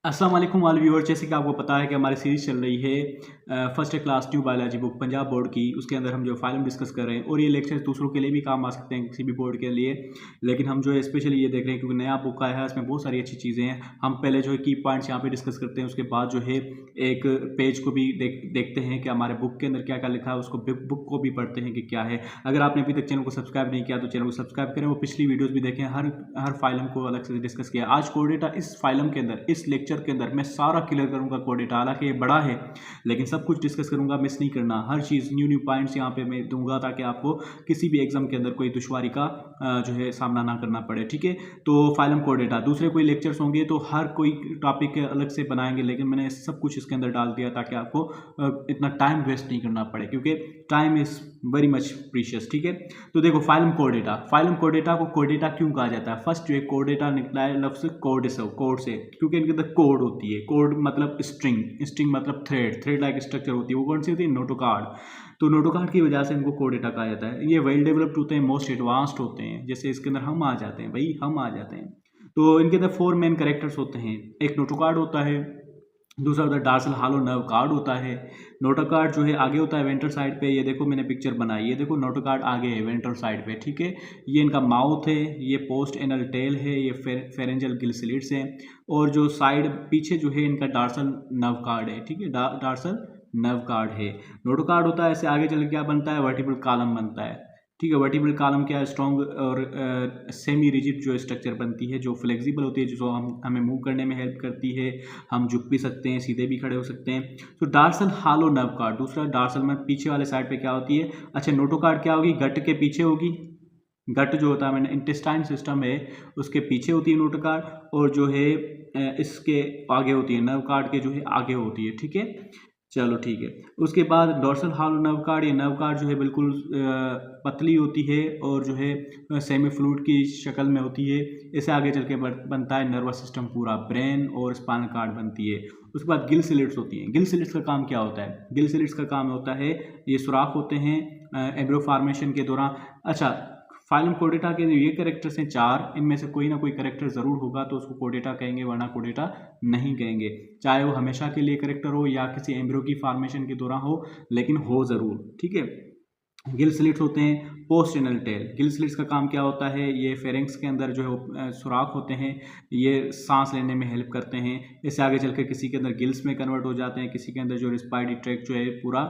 अस्सलाम वालेकुम all viewer. जैसे कि आपको पता है कि हमारी सीरीज़ चल रही है first class new biology book Punjab board की। उसके अंदर हम जो फाइलम डिस्कस कर रहे हैं और ये लेक्चर दूसरों के लिए भी काम आ सकते हैं, किसी भी बोर्ड के लिए। लेकिन हम जो है स्पेशली ये देख रहे हैं क्योंकि नया बुक आया है, इसमें बहुत सारी अच्छी चीज़ें हैं। हम पहले जो है की पॉइंट्स यहाँ पे डिस्कस करते हैं, उसके बाद जो है एक पेज को भी देखते हैं कि हमारे बुक के अंदर क्या क्या लिखा है, उसको बुक को भी पढ़ते हैं कि क्या है। अगर आपने अभी तक चैनल को सब्सक्राइब नहीं किया तो चैनल को सब्सक्राइब करें, वो पिछली वीडियोज़ भी देखें। हर फाइलम को अलग से डिस्कस किया। आज कोडेटा इस फाइलम के अंदर, इस लेक्चर के अंदर मैं सारा क्लियर करूंगा कोडेटा। हालांकि ये बड़ा है लेकिन सब कुछ डिस्कस करूंगा, मिस नहीं करना। हर चीज़ न्यू पॉइंट्स यहाँ पे मैं दूंगा ताकि आपको किसी भी एग्जाम के अंदर कोई दुश्वारी का जो है सामना ना करना पड़े। ठीक है, तो फाइलम कोडेटा दूसरे कोई लेक्चर्स होंगे तो हर कोई टॉपिक अलग से बनाएंगे, लेकिन मैंने सब कुछ इसके अंदर डाल दिया ताकि आपको इतना टाइम वेस्ट नहीं करना पड़े, क्योंकि time is very much precious. ठीक है, तो देखो फाइलम कोडेटा को कोडेटा क्यों कहा जाता है। फर्स्ट जो है कोडेटा निकला है लफ्ज़ कोड से, क्योंकि इनके अंदर कोड होती है। कोड मतलब स्ट्रिंग मतलब थ्रेड लाइक स्ट्रक्चर होती है। वो कौन सी होती है? नोटोकार्ड। तो नोटोकार्ड की वजह से इनको कोडेटा कहा जाता है। ये वेल डेवलप्ड होते हैं, मोस्ट एडवांस्ड होते हैं। जैसे इसके अंदर हम आ जाते हैं भाई, हम आ जाते हैं। तो इनके अंदर 4 मेन कैरेक्टर्स होते हैं। एक नोटोकार्ड होता है, दूसरा होता है डार्सल हालो नर्व कार्ड होता है। नोटोकार्ड जो है आगे होता है वेंट्रल साइड पे। ये देखो मैंने पिक्चर बनाई, ये देखो नोटोकार्ड आगे है वेंट्रल साइड पे। ठीक है, ये इनका माउथ है, ये पोस्ट एनल टेल है, ये फेरेंजियल गिल स्लिट्स हैं, और जो साइड पीछे जो है इनका डार्सल नर्व कार्ड है। ठीक है, डार्सल नर्व कार्ड है। नोटोकार्ड होता है, ऐसे आगे चल के क्या बनता है? वर्टिब्रल कॉलम बनता है। ठीक है, वर्टिब्रल कॉलम क्या है? स्ट्रॉन्ग और सेमी रिजिड जो स्ट्रक्चर बनती है, जो फ्लेक्सिबल होती है, जो हमें मूव करने में हेल्प करती है। हम झुक भी सकते हैं, सीधे भी खड़े हो सकते हैं। तो डार्सल हालो नर्व कार्ड। दूसरा डार्सल में पीछे वाले साइड पे क्या होती है? अच्छा, नोटोकार्ड क्या होगी? गट के पीछे होगी। गट जो होता है मैंने इंटेस्टाइन सिस्टम है उसके पीछे होती है नोटोकार्ड, और जो है इसके आगे होती है, नर्व कार्ड के जो है आगे होती है। ठीक है, चलो ठीक है। उसके बाद डोर्सल हालो नर्व कार्ड। ये नर्व कार्ड जो है बिल्कुल पतली होती है और जो है सेमी फ्लूइड की शक्ल में होती है। इसे आगे चल के बनता है नर्वस सिस्टम पूरा, ब्रेन और स्पाइनल कार्ड बनती है। उसके बाद गिल स्लिट्स होती हैं। गिल स्लिट्स का काम क्या होता है? गिल स्लिट्स का काम होता है, ये सुराख होते हैं एम्ब्रियो फॉर्मेशन के दौरान। अच्छा, फाइलम कोडेटा के ये कैरेक्टर्स हैं 4, इनमें से कोई ना कोई कैरेक्टर ज़रूर होगा तो उसको कोडेटा कहेंगे, वरना कोडेटा नहीं कहेंगे। चाहे वो हमेशा के लिए कैरेक्टर हो या किसी एम्ब्रियो की फॉर्मेशन के दौरान हो, लेकिन हो ज़रूर। ठीक है, गिल स्लिट्स होते हैं। Post anal tell. Gill slits का काम क्या होता है? ये फेरेंक्स के अंदर जो है सुराख होते हैं, ये सांस लेने में हेल्प करते हैं। इससे आगे चलकर किसी के अंदर गिल्स में कन्वर्ट हो जाते हैं, किसी के अंदर जो रिस्पायरी ट्रैक्ट जो है पूरा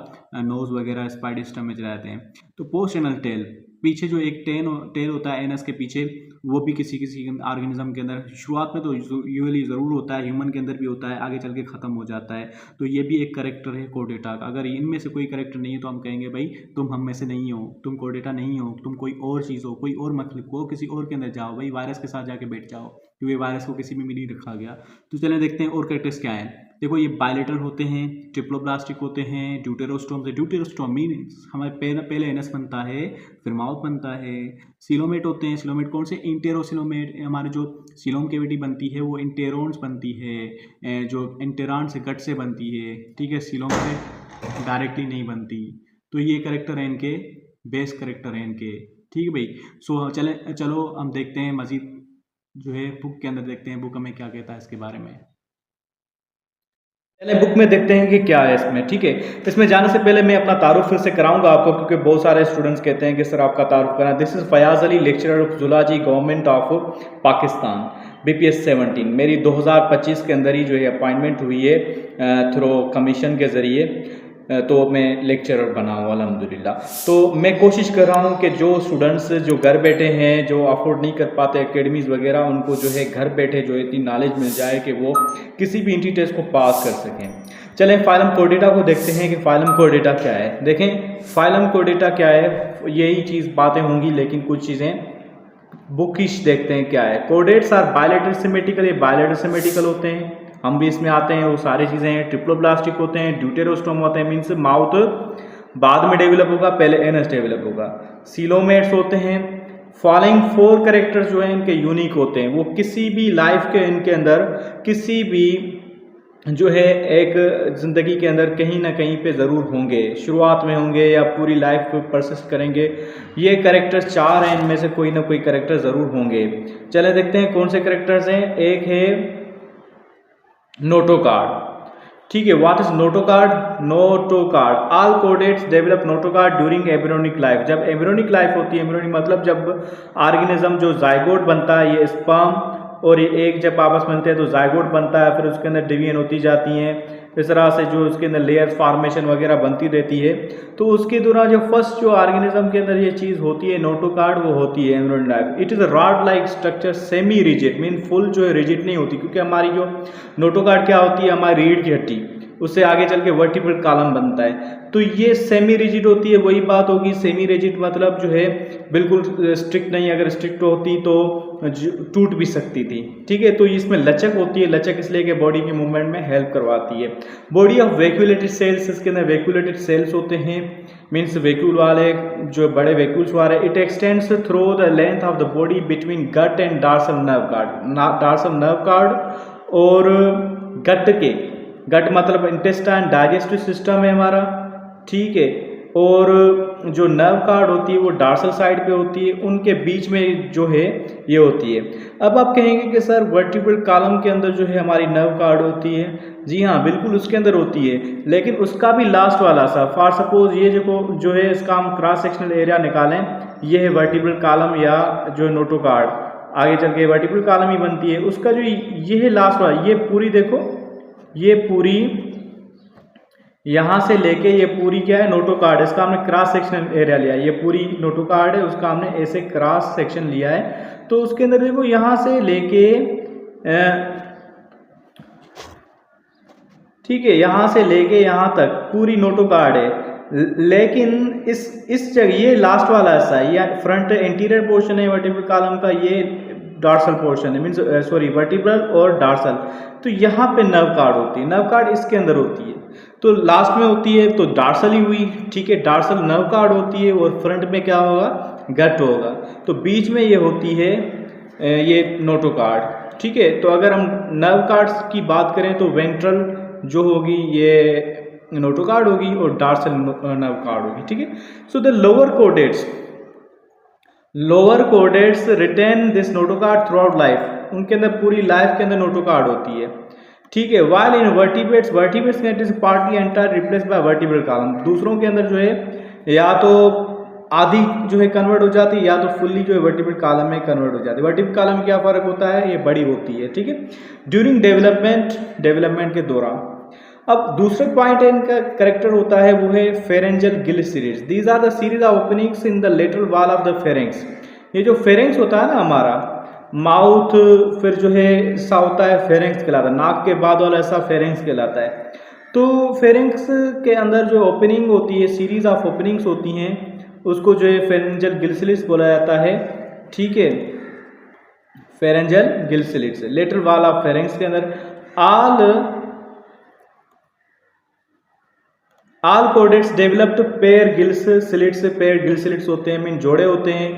नोज वगैरह रिस्पायरी सिस्टम में चले जाते हैं। तो पोस्ट एनल टेल, पीछे जो एक टेल होता है एनस के पीछे, वो भी किसी किसी ऑर्गेनिज्म के अंदर शुरुआत में तो यूजुअली ज़रूर होता है, ह्यूमन के अंदर भी होता है, आगे चल के ख़त्म हो जाता है। तो ये भी एक करेक्टर है कोडेटा का। अगर इनमें से कोई करेक्टर नहीं है तो हम कहेंगे भाई तुम हम में से नहीं हो, तुम कोडेटा नहीं हो, तुम कोई और चीज़ हो, कोई और मखलूक हो, किसी और के अंदर जाओ भाई, वायरस के साथ जाके बैठ जाओ, क्योंकि वायरस को किसी में भी नहीं रखा गया। तो चलें देखते हैं और करेक्टर्स क्या हैं। देखो ये बायलेटरल होते हैं, ट्रिप्लोब्लास्टिक होते हैं, ड्यूटेरोस्टोम से, ड्यूटेरोस्टोम मीन्स हमारे पहले एनस बनता है, फिर माउथ बनता है। सिलोमेट होते हैं, सिलोमेट कौन से? इंटेरोसिलोमेट। हमारे जो सिलोम कैविटी बनती है वो इंटेरोन्स बनती है, जो इंटेरॉन से गट से बनती है। ठीक है, सिलोम से डायरेक्टली नहीं बनती। तो ये करेक्टर है इनके, बेस करेक्टर है इनके। ठीक है भाई, सो चलो हम देखते हैं मज़ीद जो है बुक के अंदर, देखते हैं बुक हमें क्या कहता है इसके बारे में। पहले बुक में देखते हैं कि क्या है इसमें। ठीक है, इसमें जाने से पहले मैं अपना तारुफ फिर से कराऊंगा आपको, क्योंकि बहुत सारे स्टूडेंट्स कहते हैं कि सर आपका तारुफ करा। This is Fayaz Ali, lecturer of zoology, government of Pakistan, BPS 17। मेरी 2025 के अंदर ही जो है अपॉइंटमेंट हुई है थ्रू कमीशन के ज़रिए, तो मैं लेक्चरर बना हूँ अल्हम्दुलिल्लाह। तो मैं कोशिश कर रहा हूँ कि जो स्टूडेंट्स जो घर बैठे हैं, जो अफोर्ड नहीं कर पाते एकेडमीज़ वगैरह, उनको जो है घर बैठे जो इतनी नॉलेज मिल जाए कि वो किसी भी एंट्री टेस्ट को पास कर सकें। चलें फाइलम कोडेटा को देखते हैं कि फाइलम कोडेटा क्या है। देखें फाइलम कोडेटा क्या है, यही चीज़ बातें होंगी लेकिन कुछ चीज़ें बुकिश देखते हैं क्या है। कोडेट्स आर बायलेटरल सिमेट्रिकल, ये बायलेटरल सिमेट्रिकल होते हैं, हम भी इसमें आते हैं, वो सारी चीज़ें हैं। ट्रिप्लोब्लास्टिक होते हैं, ड्यूटेरोस्टोम होते हैं, मीन्स माउथ बाद में डेवलप होगा, पहले एनस डेवलप होगा। सीलोमेट्स होते हैं। फॉलोइंग 4 कैरेक्टर्स जो हैं इनके यूनिक होते हैं, वो किसी भी लाइफ के इनके अंदर किसी भी जो है एक ज़िंदगी के अंदर कहीं ना कहीं पे ज़रूर होंगे, शुरुआत में होंगे या पूरी लाइफ को परसिस्ट करेंगे। ये कैरेक्टर्स 4 हैं, इनमें से कोई ना कोई कैरेक्टर ज़रूर होंगे। चले देखते हैं कौन से कैरेक्टर्स हैं। एक है नोटोकार्ड। ठीक है, what is notochord? Notochord, all caudates develop notochord during embryonic life. जब एम्ब्रियोनिक लाइफ होती है, एम्ब्रियोनिक मतलब जब ऑर्गेनिज्म जो जाइगोट बनता है, ये स्पर्म और ये एग जब आपस में मिलते हैं तो जाइगोट बनता है, फिर उसके अंदर डिवीजन होती जाती हैं, इस तरह से जो उसके अंदर लेयर्स फॉर्मेशन वगैरह बनती रहती है। तो उसके दौरान जो फर्स्ट जो ऑर्गेनिज्म के अंदर ये चीज़ होती है नोटोकार्ड, वो होती है embryonic life. It is a rod like structure, semi rigid, mean full जो है रिजिड नहीं होती, क्योंकि हमारी जो नोटोकार्ड क्या होती है, हमारी रीढ़ की हड्डी, उससे आगे चल के वर्टिब्रल कॉलम बनता है। तो ये सेमी रिजिड होती है, वही बात होगी सेमी रिजिड मतलब जो है बिल्कुल स्ट्रिक्ट नहीं, अगर स्ट्रिक्ट होती तो टूट भी सकती थी। ठीक है, तो इसमें लचक होती है, लचक इसलिए कि बॉडी के मूवमेंट में हेल्प करवाती है। बॉडी ऑफ वैक्यूलेटेड सेल्स, इसके अंदर वैक्यूलेटेड सेल्स होते हैं, मीन्स वैक्यूल वाले जो बड़े वैक्यूल्स वाले। It extends through the length of the body between gut and dorsal nerve cord. Dorsal nerve cord और गट के, गट मतलब इंटेस्टाइन डाइजेस्टिव सिस्टम है हमारा, ठीक है, और जो नर्व कार्ड होती है वो डार्सल साइड पे होती है, उनके बीच में जो है ये होती है। अब आप कहेंगे कि सर वर्टिब्रल कॉलम के अंदर जो है हमारी नर्व कार्ड होती है। जी हाँ, बिल्कुल उसके अंदर होती है, लेकिन उसका भी लास्ट वाला सा, फॉर सपोज ये जो है इसका हम क्रॉस सेक्शनल एरिया निकालें, ये है वर्टिब्रल कॉलम या जो नोटोकार्ड, आगे चल के वर्टिब्रल कॉलम ही बनती है। उसका जो ये है लास्ट वाला, ये पूरी देखो, ये पूरी यहाँ से लेके ये पूरी क्या है नोटोकार्ड, इसका हमने क्रॉस सेक्शन एरिया लिया है, ये पूरी नोटोकार्ड है, उसका हमने ऐसे क्रॉस सेक्शन लिया है। तो उसके अंदर देखो यहाँ से लेके ठीक है, यहाँ से लेके यहाँ तक पूरी नोटोकार्ड है, लेकिन इस जगह ये लास्ट वाला ऐसा है, ये फ्रंट एंटीरियर पोर्शन है वर्टिब्रल कॉलम का, ये डार्सल पोर्शन है, मीन्स सॉरी वर्टिब्रल और डार्सल। तो यहाँ पे नर्व कार्ड होती है, नर्व कार्ड इसके अंदर होती है, तो लास्ट में होती है तो डार्सल ही हुई। ठीक है, डार्सल नर्व कार्ड होती है और फ्रंट में क्या होगा, गट होगा, तो बीच में ये होती है ये नोटोकार्ड। ठीक है, तो अगर हम नर्व कार्ड्स की बात करें तो वेंट्रल जो होगी ये नोटोकार्ड होगी और डार्सल नर्व कार्ड होगी। ठीक है, so the lower chordates retain this notochord throughout life, उनके अंदर पूरी लाइफ के अंदर नोटोकार्ड होती है। ठीक है, while in vertebrates it is partly entire replace by vertebral column, दूसरों के अंदर जो है या तो आधी जो है कन्वर्ट हो जाती है या तो फुल्ली जो है वर्टिब्रल कॉलम में कन्वर्ट हो जाती है। वर्टिब्रल कॉलम क्या फर्क होता है, ये बड़ी होती है। ठीक है, ड्यूरिंग डेवलपमेंट के दौरान। अब दूसरे पॉइंट इनका करेक्टर होता है वो है pharyngeal gill series. These are the series of openings in the lateral wall of the pharynx. ये जो फेरेंक्स होता है ना हमारा माउथ, फिर जो है ऐसा होता है फेरेंक्स कहलाता है, नाक के बाद वाला ऐसा फेरेंक्स कहलाता है। तो फेरेंक्स के अंदर जो ओपनिंग होती है, सीरीज ऑफ ओपनिंग्स होती हैं, उसको जो है फेरेंजियल गिल सीरीज बोला जाता है। ठीक है, pharyngeal gill series lateral wall of pharynx के अंदर all कोडेट्स developed pair gills slits होते हैं, मीन जोड़े होते हैं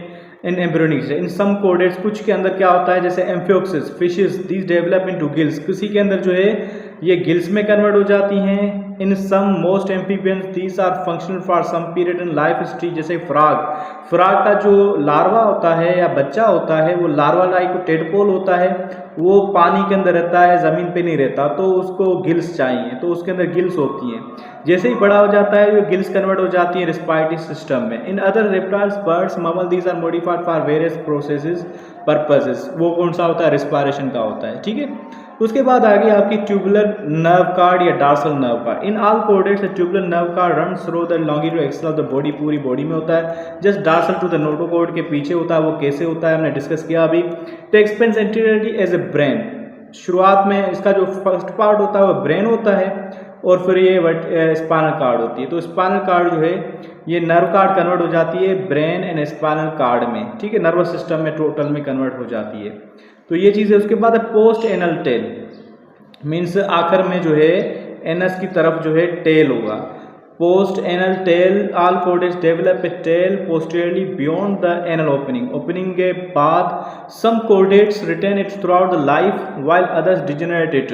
इन एम्ब्रियोनिक। इन सम कोडेट्स, कुछ के अंदर क्या होता है, जैसे amphioxus fishes, these develop into gills, किसी के अंदर जो है ये गिल्स में कन्वर्ट हो जाती हैं। In some most amphibians these are functional for some period in life history, जैसे फ्रॉग का जो लार्वा होता है या बच्चा होता है, वो लार्वा लाइक टेडपोल होता है, वो पानी के अंदर रहता है, ज़मीन पे नहीं रहता, तो उसको गिल्स चाहिए, तो उसके अंदर गिल्स होती हैं। जैसे ही बड़ा हो जाता है वो गिल्स कन्वर्ट हो जाती है रेस्पिरेटरी सिस्टम में। In other reptiles, birds, mammal, these are modified for various processes purposes. वो कौन सा होता है, रेस्पिरेशन का होता है। ठीक है, उसके बाद आगे आपकी ट्यूबुलर नर्व कार्ड या dorsal nerve cord. In all chordates tubular nerve cord run through the longitude axis of the body, पूरी बॉडी में होता है। Just dorsal to the notochord के पीछे होता है। वो कैसे होता है हमने डिस्कस किया अभी। तो expands anteriorly as a brain, शुरुआत में इसका जो फर्स्ट पार्ट होता है वो ब्रेन होता है और फिर ये स्पाइनल कार्ड होती है। तो स्पाइनल कार्ड जो है ये नर्व कार्ड कन्वर्ट हो जाती है ब्रेन एंड स्पाइनल कार्ड में। ठीक है, नर्वस सिस्टम में टोटल में कन्वर्ट हो जाती है। तो ये चीज़ है। उसके बाद है पोस्ट एनल टेल, मीन्स आखिर में जो है एनस की तरफ जो है टेल होगा। Post anal tail, all caudates develop a tail posteriorly beyond the anal opening. Opening के बाद some caudates retain it throughout the life while others degenerate it.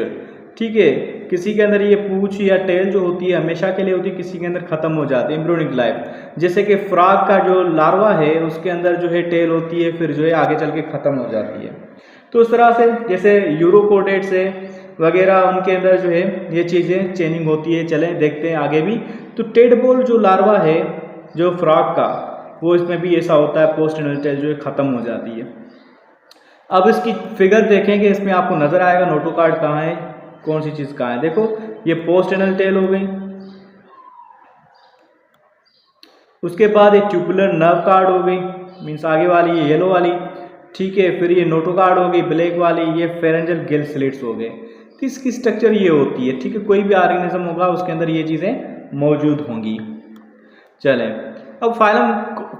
ठीक है, किसी के अंदर ये पूंछ या टेल जो होती है हमेशा के लिए होती है, किसी के अंदर खत्म हो जाती है एम्ब्रियोनिक लाइफ। जैसे कि फ्रॉग का जो लार्वा है उसके अंदर जो है टेल होती है, फिर जो है आगे चल के खत्म हो जाती है। तो उस तरह से जैसे यूरोकोडेट्स है, वगैरह उनके अंदर जो है ये चीज़ें चेंजिंग होती है। चलें देखते हैं आगे भी। तो टेडपोल जो लार्वा है जो फ्रॉग का, वो इसमें भी ऐसा होता है, पोस्ट एनल टेल जो है ख़त्म हो जाती है। अब इसकी फिगर देखेंगे, इसमें आपको नज़र आएगा नोटोकार्ड कहाँ है, कौन सी चीज़ कहाँ है। देखो ये पोस्ट एनल टेल हो गई, उसके बाद एक ट्यूबुलर नर्व कार्ड हो गई, मीन्स आगे वाली ये येलो वाली, ठीक है। फिर ये नोटोकार्ड हो गई ब्लैक वाली, ये फेरेंजल गिल स्लिट्स हो गए। तो इसकी स्ट्रक्चर ये होती है, ठीक है। कोई भी ऑर्गेनिज्म होगा उसके अंदर ये चीज़ें मौजूद होंगी। चलें अब फाइलम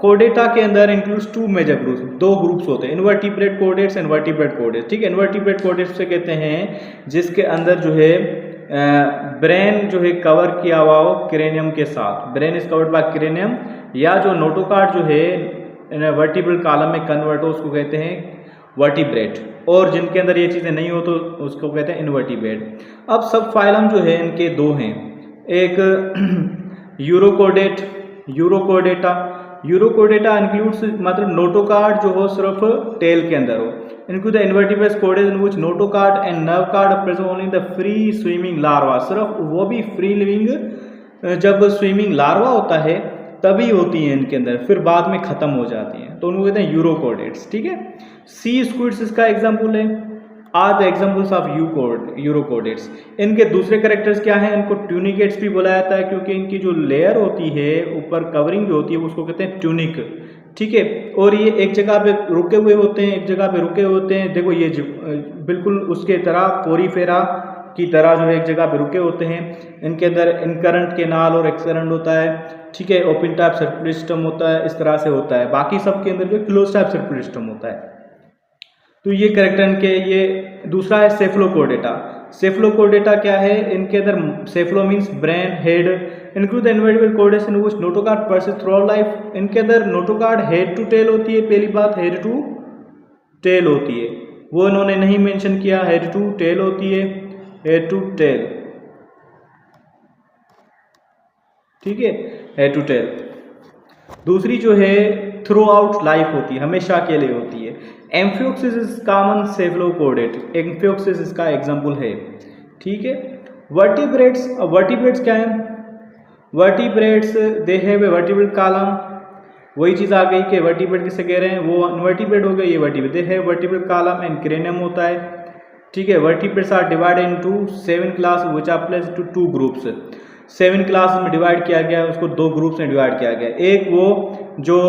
कोर्डेटा के अंदर इंक्लूड्स टू मेजर ग्रुप्स, दो ग्रुप्स होते हैं, invertebrate chordates and vertebrate chordates, ठीक है। इनवर्टिब्रेट कोर्डेट्स से कहते हैं जिसके अंदर जो है ब्रेन जो है कवर किया हुआ हो क्रेनियम के साथ, brain is covered by cranium, या जो नोटोकार्ड जो है वर्टिब्रल कॉलम में कन्वर्ट हो उसको कहते हैं वर्टिब्रेट, और जिनके अंदर ये चीज़ें नहीं हो तो उसको कहते हैं इनवर्टिब्रेट। अब सब फाइलम जो है इनके दो हैं, एक यूरोकोर्डेट, यूरोकोर्डेटा इंक्लूड्स मतलब नोटोकार्ड जो हो सिर्फ टेल के अंदर हो, include the invertebrate chordate in which notochord and nerve card present only the free swimming larva, सिर्फ वो भी फ्री लिविंग जब स्विमिंग लार्वा होता है तभी होती हैं इनके अंदर, फिर बाद में ख़त्म हो जाती हैं, तो उनको कहते हैं यूरोकोर्डेट्स, ठीक है। सी स्क्विड्स इसका एग्जाम्पल है, आर द एग्जाम्पल्स ऑफ यूरोकोर्डेट्स। इनके दूसरे कैरेक्टर्स क्या हैं, इनको ट्यूनिकेट्स भी बोला जाता है क्योंकि इनकी जो लेयर होती है ऊपर कवरिंग जो होती है उसको कहते हैं ट्यूनिक, ठीक है। और ये एक जगह पे रुके हुए होते हैं, एक जगह पे रुके होते हैं, देखो ये बिल्कुल उसके तरह पोरीफेरा की तरह जो है एक जगह पे रुके होते हैं। इनके अंदर इनकरंट केनाल और एक्सकरंट होता है, ठीक है। ओपन टाइप सर्कुलर सिस्टम होता है, इस तरह से होता है। बाकी सब के अंदर जो क्लोज टाइप सर्कुलर सिस्टम होता है। तो ये करेक्टर इनके, ये दूसरा है सेफलोकोर्डेटा। सेफलोकोर्डेटा क्या है, इनके अंदर cephalo means brain, head, include the invertebrate chordates in which notochord persist through life. इनके अंदर नोटोकार्ड हेड टू टेल होती है, पहली बात हेड टू टेल होती है, वो इन्होंने नहीं मेंशन किया, हेड टू टेल होती है, हेड टू टेल, ठीक है, हेड टू टेल। दूसरी जो है थ्रू आउट लाइफ होती है, हमेशा के लिए होती है। एम्फियोक्सिस इज कॉमन सेफलोकोर्डेट, एम्फियोक्सिस इसका एग्जाम्पल है, ठीक है। वर्टिब्रेट्स, वर्टिब्रेट्स क्या है, vertebrates they have a vertebral column, वही चीज़ आ गई कि वर्टिब्रेट किसे कह रहे हैं, वो इनवर्टिब्रेट हो गए, ये vertebrate, they have vertebral column and cranium होता है, ठीक है। Vertebrates are divided into 7 class which are placed to 2 groups, 7 class में डिवाइड किया गया, उसको 2 ग्रुप्स में डिवाइड किया गया। एक वो जो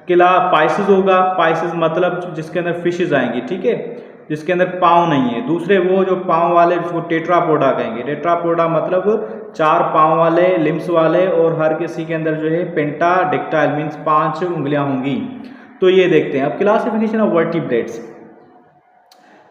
किला पाइसिस होगा, पाइसिस मतलब जिसके अंदर फिशेज आएंगी, ठीक है, जिसके अंदर पाँव नहीं है। दूसरे वो जो पाँव वाले जिसको टेट्रापोडा कहेंगे, टेट्रापोडा मतलब 4 पाँव वाले, लिम्स वाले, और हर किसी के अंदर जो है पेंटाडेक्टाइल मीन्स 5 उंगलियां होंगी। तो ये देखते हैं अब क्लासिफिकेशन ऑफ वर्टिब्रेट्स।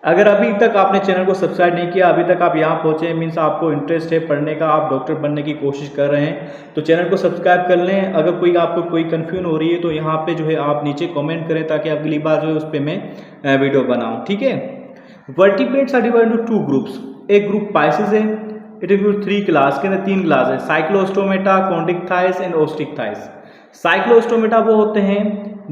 अगर अभी तक आपने चैनल को सब्सक्राइब नहीं किया, अभी तक आप यहाँ पहुँचे, मीन्स आपको इंटरेस्ट है पढ़ने का, आप डॉक्टर बनने की कोशिश कर रहे हैं, तो चैनल को सब्सक्राइब कर लें। अगर कोई आपको कोई कन्फ्यूजन हो रही है तो यहाँ पे जो है आप नीचे कमेंट करें ताकि अगली बार जो है उस पर मैं वीडियो बनाऊँ, ठीक है। Vertebrates are divided into 2 groups, एक ग्रुप पाइसिस है, इट इंक्लूड 3 क्लास, के अंदर 3 क्लास है, Cyclostomata, Chondrichthyes and Osteichthyes. Cyclostomata वो होते हैं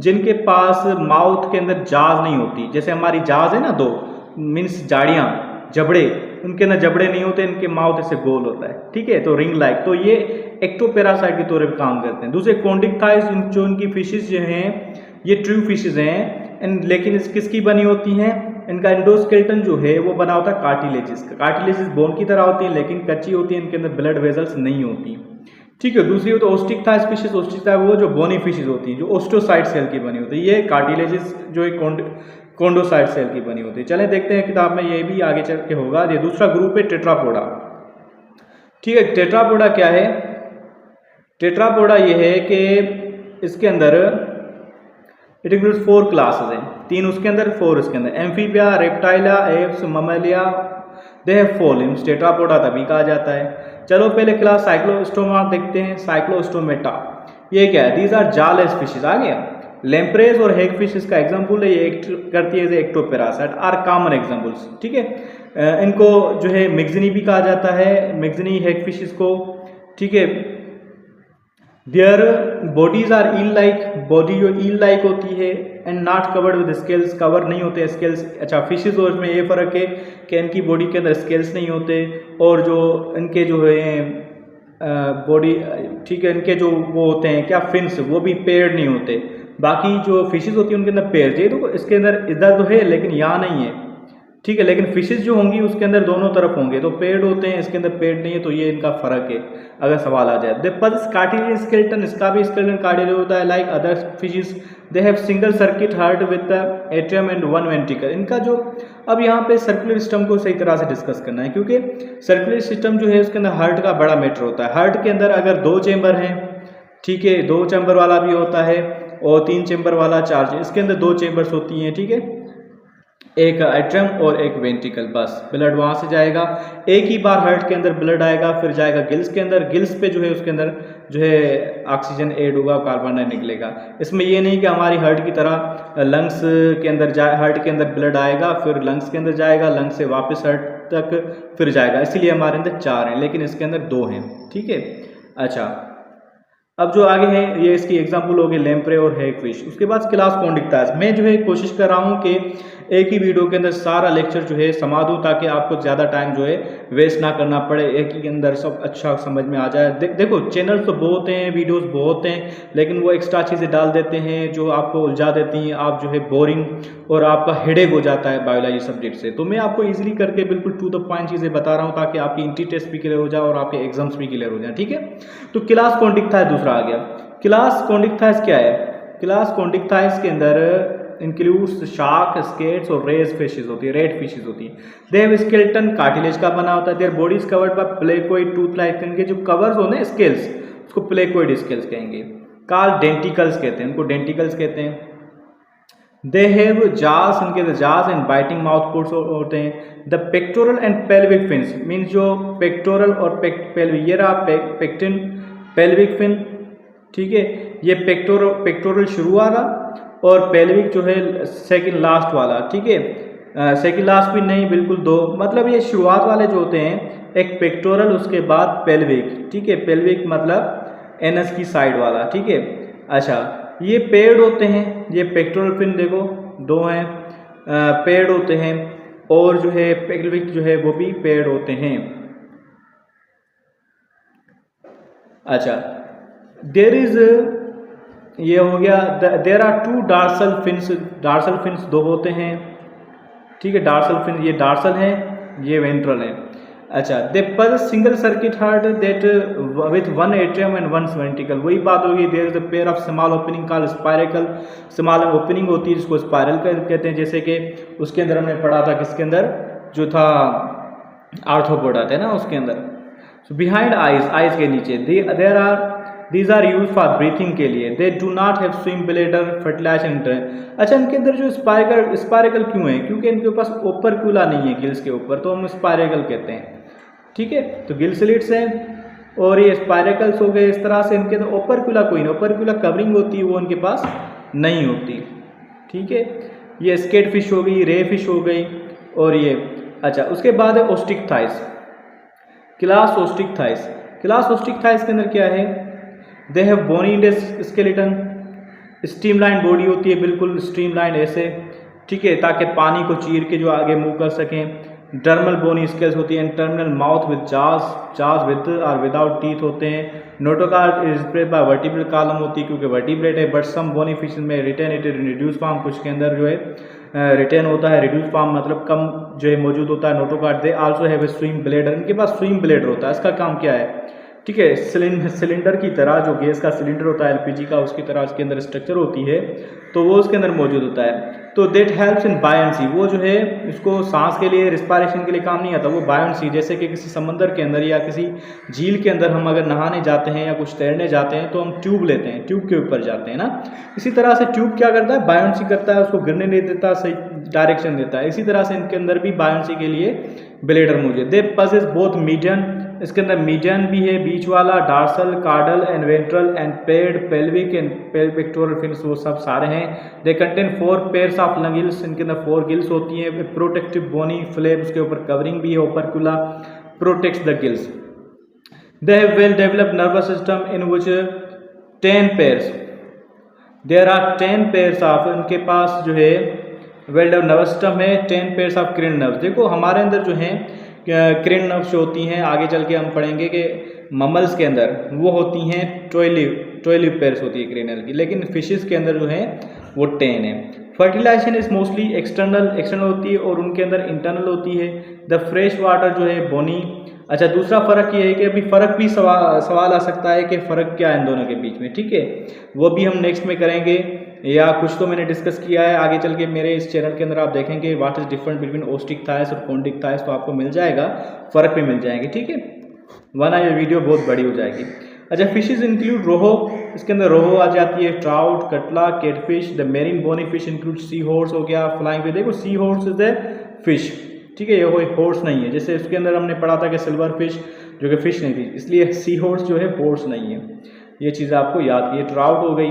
जिनके पास माउथ के अंदर जाज नहीं होती, जैसे हमारी जाज है ना 2 मीन्स जाड़ियाँ, जबड़े, उनके अंदर जबड़े नहीं होते, इनके माउथ ऐसे गोल होता है, ठीक है, तो रिंग लाइक, तो ये एक्टोपैरासाइट के तौर पर काम करते हैं। दूसरे कॉन्डिक्टाइस, जो इनकी फिशेज जो हैं ये ट्रू फिशेज हैं, लेकिन इस किसकी बनी होती हैं, इनका एंडोस्केलेटन जो है वो बना होता है कार्टिलेजिस का, कार्टिलेजिस बोन की तरह होती है लेकिन कच्ची होती है, इनके अंदर ब्लड वेजल्स नहीं होती, ठीक है। दूसरी हो तो ओस्टिक्टाइस फिशेज, ओस्टिक्टाइस वो जो बोनी फिशेज होती हैं जो ओस्टोसाइट सेल की बनी होती है, ये कार्टिलेजिस जो एक कॉन्डोसाइट सेल की बनी होती है। चलें देखते हैं किताब में ये भी आगे चल के होगा। ये दूसरा ग्रुप है टेट्रापोडा, ठीक है। टेट्रापोडा क्या है, टेट्रापोडा ये है कि इसके अंदर इट इंक्लूड्स 4 क्लासेस हैं, 3 उसके अंदर 4 इसके अंदर, amphibia, reptilia, aves, mammalia, they have 4 limbs, tetrapoda तभी कहा जाता है। चलो पहले क्लास साइक्लोस्टोमा देखते हैं, साइक्लोस्टोमेटा ये क्या है, दीज आर जालेस फिशेज, आ गया। लेम्प्रेस और हेग फिशेज का एग्जाम्पल है, ये एक्ट करती है एक्टोपैरासाइट, आर कॉमन एग्जाम्पल्स, ठीक है। इनको जो है मिक्सिनी भी कहा जाता है, मिक्सिनी हेग फिशेज को, ठीक है। Their bodies are eel like, body जो ईल लाइक होती है, and not covered with scales, cover नहीं होते स्केल्स। अच्छा, फिशेज और में ये फ़र्क है कि इनकी बॉडी के अंदर स्केल्स नहीं होते, और जो इनके जो है बॉडी, ठीक है, इनके जो वो होते हैं क्या फिन्स, वो भी पेयर्ड नहीं होते। बाकी जो फिशेज होती है उनके अंदर पेयर, ये तो इसके अंदर इधर तो है लेकिन यहाँ नहीं है, ठीक है। लेकिन फिशेज जो होंगी उसके अंदर दोनों तरफ होंगे, तो पेड होते हैं, इसके अंदर पेड नहीं है, तो ये इनका फर्क है अगर सवाल आ जाए। दे पल्स कार्टिलेज स्केलेटन, इसका भी स्केलेटन कार्टिलेज होता है like other fishes. They have single circuit heart with the atrium and one ventricle. इनका जो, अब यहाँ पे सर्कुलर सिस्टम को सही तरह से डिस्कस करना है, क्योंकि सर्कुलर सिस्टम जो है उसके अंदर हार्ट का बड़ा मैटर होता है। हार्ट के अंदर अगर 2 चेंबर हैं, ठीक है, 2 चेंबर वाला भी होता है और 3 चेंबर वाला 4, इसके अंदर 2 चेंबर्स होती हैं, ठीक है, एक एट्रियम और एक वेंट्रिकल। बस ब्लड वहाँ से जाएगा, एक ही बार हार्ट के अंदर ब्लड आएगा, फिर जाएगा गिल्स के अंदर, गिल्स पे जो है उसके अंदर जो है ऑक्सीजन ऐड होगा, कार्बन डाइऑक्साइड निकलेगा। इसमें ये नहीं कि हमारी हार्ट की तरह लंग्स के अंदर हार्ट के अंदर ब्लड आएगा, फिर लंग्स के अंदर जाएगा, लंग्स से वापस हार्ट तक फिर जाएगा, इसीलिए हमारे अंदर 4 हैं, लेकिन इसके अंदर 2 हैं, ठीक है। अच्छा, अब जो आगे है ये इसकी एग्जांपल होगी लैम्प्रे और हैगफिश। उसके बाद क्लास कॉन्डिक्टास। मैं जो है कोशिश कर रहा हूँ कि एक ही वीडियो के अंदर सारा लेक्चर जो है समा दूँ, ताकि आपको ज़्यादा टाइम जो है वेस्ट ना करना पड़े, एक ही के अंदर सब अच्छा समझ में आ जाए। देखो चैनल तो बहुत हैं, वीडियोस बहुत हैं, लेकिन वो एक्स्ट्रा चीज़ें डाल देते हैं जो आपको उलझा देती हैं, आप जो है बोरिंग और आपका हेडेक हो जाता है बायोलॉजी सब्जेक्ट से। तो मैं आपको ईजिली करके बिल्कुल टू द पॉइंट चीज़ें बता रहा हूँ, ताकि आपकी इंट्री टेस्ट भी क्लियर हो जाए और आपके एग्जाम्स भी क्लियर हो जाए, ठीक है। तो क्लास कॉन्डिक्टास दूसरा आ गया। क्लास कॉन्डिक्टास क्या है? क्लास कॉन्डिक्टास के अंदर इंक्लूड्स शार्क, स्केट्स और रेज फिशेज होती है, रेड फिशेज होती है। दे हैव स्केलेटन, कार्टिलेज का बना होता है। Their body is covered by placoid tooth like, इनके जो कवर्स होते हैं स्केल्स, उसको प्लेकोइड स्केल्स कहेंगे। कॉल्ड डेंटिकल्स कहते हैं, उनको डेंटिकल्स कहते हैं। दे हैव जास, इनके जास एंड बाइटिंग माउथ पोर्ट्स होते हैं। The pectoral and pelvic fins, means जो पेक्टोरल और पेल्विक, ये रहा पेक्टिन पेल्विक फिन, ठीक है, ये पेक्टोरल शुरू वाला और पेल्विक जो है सेकंड लास्ट वाला, ठीक है। सेकंड लास्ट भी नहीं, बिल्कुल 2, मतलब ये शुरुआत वाले जो होते हैं, एक पेक्टोरल उसके बाद पेल्विक, ठीक है। पेल्विक मतलब एनस की साइड वाला, ठीक है। अच्छा, ये पेड होते हैं, ये पेक्टोरल फिन देखो 2 हैं, पेड होते हैं, और जो है पेल्विक जो है वो भी पेड होते हैं। अच्छा, देयर इज, ये हो गया। There are 2 dorsal fins, dorsal fins 2 होते हैं, ठीक है। डार्सल फिन, ये डार्सल है, ये वेंट्रल है। अच्छा, दे पर single circuit heart that with 1 atrium and 1 ventricle, वही बात होगी। There is a pair of small opening called spiracle, small opening होती है जिसको स्पाइरल कहते हैं, जैसे कि उसके अंदर हमने पढ़ा था, किसके अंदर जो था आर्थ्रोपोडा थे ना, उसके अंदर। सो बिहाइंड आइज, आइज के नीचे, there are, these are used for breathing के लिए। they do not have swim bladder, fertilization। अच्छा, इनके अंदर जो स्पाइरेकल क्यों है? क्योंकि इनके पास ओपरक्यूला नहीं है गिल्स के ऊपर, तो हम स्पाइरेकल कहते हैं, ठीक है। तो गिल स्लिट्स हैं और ये स्पाइरेकल्स हो गए। इस तरह से इनके अंदर ओपरक्यूला कोई नहीं, ओपरक्यूला कवरिंग होती है, वो इनके पास नहीं होती, ठीक है। ये स्केट फिश हो गई, रे फिश हो गई, और ये। अच्छा, उसके बाद है osteichthyes, class osteichthyes. Class osteichthyes के अंदर क्या है? They have bony skeleton, streamline body होती है, बिल्कुल स्ट्रीमलाइन ऐसे, ठीक है, ताकि पानी को चीर के जो आगे मूव कर सकें। डर्मल बोनी स्केल्स होती है, internal mouth with jaws with और विदाउट टीथ होते हैं। Notochord is spread by vertebral column होती है, क्योंकि वर्टिब्रेट है, बट सम बोनी फिश में retain it in reduce form, कुछ के अंदर जो है रिटेन होता है, रिड्यूस फॉर्म मतलब कम जो है मौजूद होता है। Notochord they also have a swim bladder, इनके पास स्विम ब्लेडर होता है। इसका काम क्या है? ठीक है, सिलेंडर की तरह, जो गैस का सिलेंडर होता है एलपीजी का, उसकी तरह उसके अंदर स्ट्रक्चर होती है, तो वो उसके अंदर मौजूद होता है। तो दैट हेल्प्स इन बायंसी, वो जो है इसको सांस के लिए, रिस्पायरेशन के लिए काम नहीं आता, वो बायंसी, जैसे कि किसी समंदर के अंदर या किसी झील के अंदर हम अगर नहाने जाते हैं या कुछ तैरने जाते हैं, तो हम ट्यूब लेते हैं, ट्यूब के ऊपर जाते हैं ना। इसी तरह से ट्यूब क्या करता है? बायंसी करता है, उसको गिरने नहीं देता, सही डायरेक्शन देता है। इसी तरह से इनके अंदर भी बायंसी के लिए ब्लेडर मौजूद। दे पजेस बोथ मीडियन, इसके अंदर मीडियन भी है, बीच वाला, dorsal, caudal and ventral and paired, pelvic and pectoral fins, वो सब सारे हैं। They contain 4 pairs of gills, इनके अंदर 4 गिल्स होती हैं। प्रोटेक्टिव बोनी फ्लेप, उसके ऊपर कवरिंग भी है, operculum protects the gills. They have well developed nervous system in which 10 pairs, there are 10 pairs of, उनके पास जो है वेल डेवलप्ड नर्वस सिस्टम है, 10 पेयर्स ऑफ क्रेनियल नर्व्स। देखो हमारे अंदर जो है क्रेनियल नर्व्स जो होती हैं, आगे चल के हम पढ़ेंगे कि ममल्स के अंदर वो होती हैं 12 पेयर्स होती है क्रेनियल की, लेकिन फिशेस के अंदर जो है वो 10 है। फर्टिलाइजेशन इज मोस्टली एक्सटर्नल होती है और उनके अंदर इंटरनल होती है। द फ्रेश वाटर जो है बोनी। अच्छा, दूसरा फ़र्क ये है कि अभी फ़र्क भी सवाल आ सकता है कि फ़र्क क्या है इन दोनों के बीच में, ठीक है, वो भी हम नेक्स्ट में करेंगे, या कुछ तो मैंने डिस्कस किया है आगे चल के मेरे इस चैनल के अंदर। आप देखेंगे what is difference between osteichthyes और कॉन्डिक थायस, तो आपको मिल जाएगा, फ़र्क भी मिल जाएंगे, ठीक है, वरना ये वीडियो बहुत बड़ी हो जाएगी। अच्छा, फिशेज इंक्लूड रोहो, इसके अंदर रोहो आ जाती है, trout, catla, catfish. The marine bony fish include sea horse हो गया, फ्लाइंग फिश। देखो sea horse is the fish, ठीक है, ये कोई हॉर्स नहीं है, जैसे इसके अंदर हमने पढ़ा था कि सिल्वर फिश जो कि फिश नहीं थी, इसलिए सी हॉर्स जो है हॉर्स नहीं है। ये चीज़ आपको याद की, ट्राउट हो गई,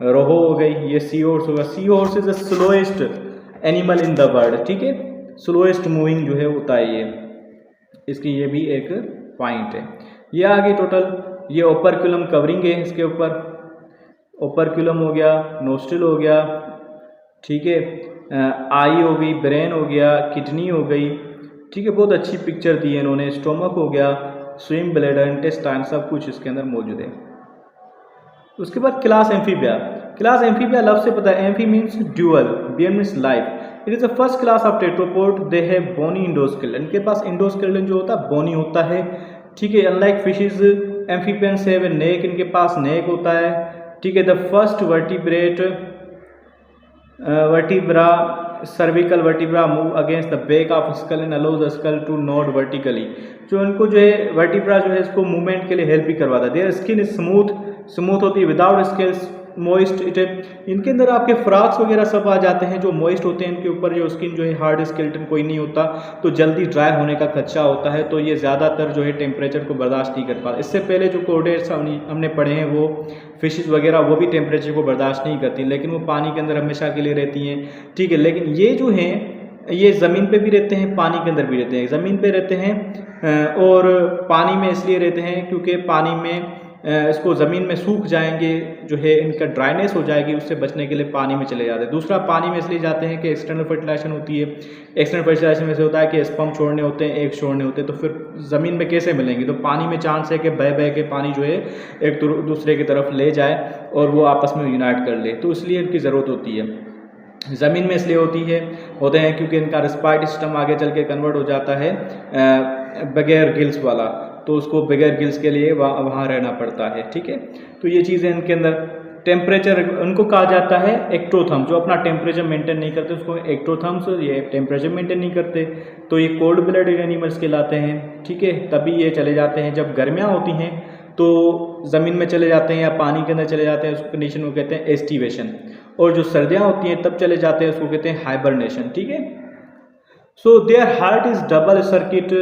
रोहो हो गई, ये सी हॉर्स होगा। Sea horse is the slowest animal in the world, ठीक है, स्लोएस्ट मूविंग जो है होता है ये, इसकी ये भी एक पॉइंट है। ये आगे टोटल ये ओपरक्यूलम कवरिंग है, इसके ऊपर ओपरक्यूलम हो गया, नोस्ट्रिल हो गया, ठीक है, आई हो गई, ब्रेन हो गया, किडनी हो गई, ठीक है, बहुत अच्छी पिक्चर दी है इन्होंने। स्टोमक हो गया, स्विम ब्लैडर, इंटेस्टाइन, सब कुछ इसके अंदर मौजूद है। उसके बाद क्लास एम्फीबिया। क्लास एम्फीबिया लफ्ज़ से पता है, amphi means dual, bian means life. It is the first class of tetrapod, they have bony endoskeleton, इनके पास इंडोस्केलेटन जो होता है बोनी होता है, ठीक है। Unlike fishes amphibians have a neck, इनके पास नेक होता है, ठीक है। The first vertebra cervical vertebra move against the back of skull and allows the skull to nod vertically, जो इनको जो है वर्टिब्रा जो है इसको मूवमेंट के लिए हेल्प भी करवाता है। देयर स्किन इज स्मूथ होती है, विदाउट स्केल्स, मॉइस्ट, इट इनके अंदर आपके फ्रॉक्स वगैरह सब आ जाते हैं जो मॉइस्ट होते हैं, इनके ऊपर जो स्किन जो है हार्ड स्केलेटन कोई नहीं होता, तो जल्दी ड्राई होने का खदशा होता है, तो ये ज़्यादातर जो है टेम्परेचर को बर्दाश्त नहीं कर पाते। इससे पहले जो कोडेट्स हमने पढ़े हैं वो फिशेस वगैरह वो भी टेम्परेचर को बर्दाश्त नहीं करती, लेकिन वो पानी के अंदर हमेशा के लिए रहती हैं, ठीक है। लेकिन ये जो हैं ये ज़मीन पे भी रहते हैं, पानी के अंदर भी रहते हैं। ज़मीन पे रहते हैं और पानी में इसलिए रहते हैं क्योंकि पानी में इसको ज़मीन में सूख जाएंगे, जो है इनका ड्राइनेस हो जाएगी, उससे बचने के लिए पानी में चले जाते हैं। दूसरा, पानी में इसलिए जाते हैं कि एक्सटर्नल फर्टिलाइजेशन होती है। एक्सटर्नल फर्टिलाइजेशन में से होता है कि स्पर्म छोड़ने होते हैं, एग छोड़ने होते हैं, तो फिर ज़मीन में कैसे मिलेंगे, तो पानी में चांस है कि बह के पानी जो है एक दूसरे की तरफ ले जाए और वो आपस में यूनाइट कर ले, तो इसलिए इनकी ज़रूरत होती है। ज़मीन में इसलिए होते हैं क्योंकि इनका रेस्पिरेटरी सिस्टम आगे चल के कन्वर्ट हो जाता है बगैर गिल्स वाला, तो उसको बगैर गिल्स के लिए वहाँ रहना पड़ता है, ठीक है। तो ये चीज़ें इनके अंदर। टेम्परेचर उनको कहा जाता है एक्टोथर्म, जो अपना टेम्परेचर मेंटेन नहीं करते उसको एक्टोथर्म्स, ये टेम्परेचर मेंटेन नहीं करते, तो ये कोल्ड ब्लडेड एनिमल्स कहलाते हैं, ठीक है। तभी ये चले जाते हैं जब गर्मियाँ होती हैं तो ज़मीन में चले जाते हैं या पानी के अंदर चले जाते हैं, उस कंडीशन को कहते हैं एस्टिवेशन, और जो सर्दियाँ होती हैं तब चले जाते हैं, उसको कहते हैं हाइबरनेशन, ठीक है। So their heart is double circuit,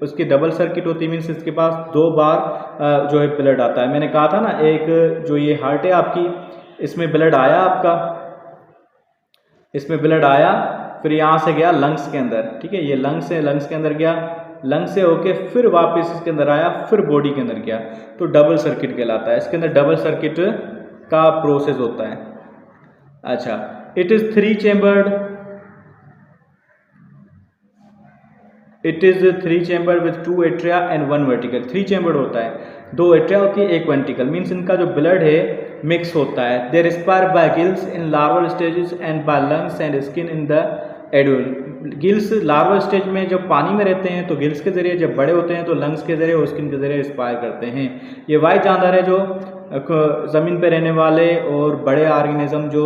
उसकी डबल सर्किट होती है, मीन्स इसके पास 2 बार जो है ब्लड आता है। मैंने कहा था ना, एक जो ये हार्ट है आपकी, इसमें ब्लड आया आपका, इसमें ब्लड आया, फिर यहाँ से गया लंग्स के अंदर, ठीक है, ये लंग्स के अंदर गया, लंग्स से होके फिर वापस इसके अंदर आया, फिर बॉडी के अंदर गया, तो डबल सर्किट कहलाता है। इसके अंदर डबल सर्किट का प्रोसेस होता है। अच्छा, it is 3 chambered, it is 3 chamber with 2 atria and 1 vertical. 3 chamber होता है, 2 एट्रिया होती है, 1 वर्टिकल, मीन्स इनका जो ब्लड है मिक्स होता है। They respire by gills in larval stages and by lungs and skin in the adult. Gills larval stage में जब पानी में रहते हैं तो गिल्स के जरिए, जब बड़े होते हैं तो लंग्स के जरिए और स्किन के जरिए रिस्पायर करते हैं। ये वाइट जानदार है जो ज़मीन पे रहने वाले, और बड़े ऑर्गेनिज्म जो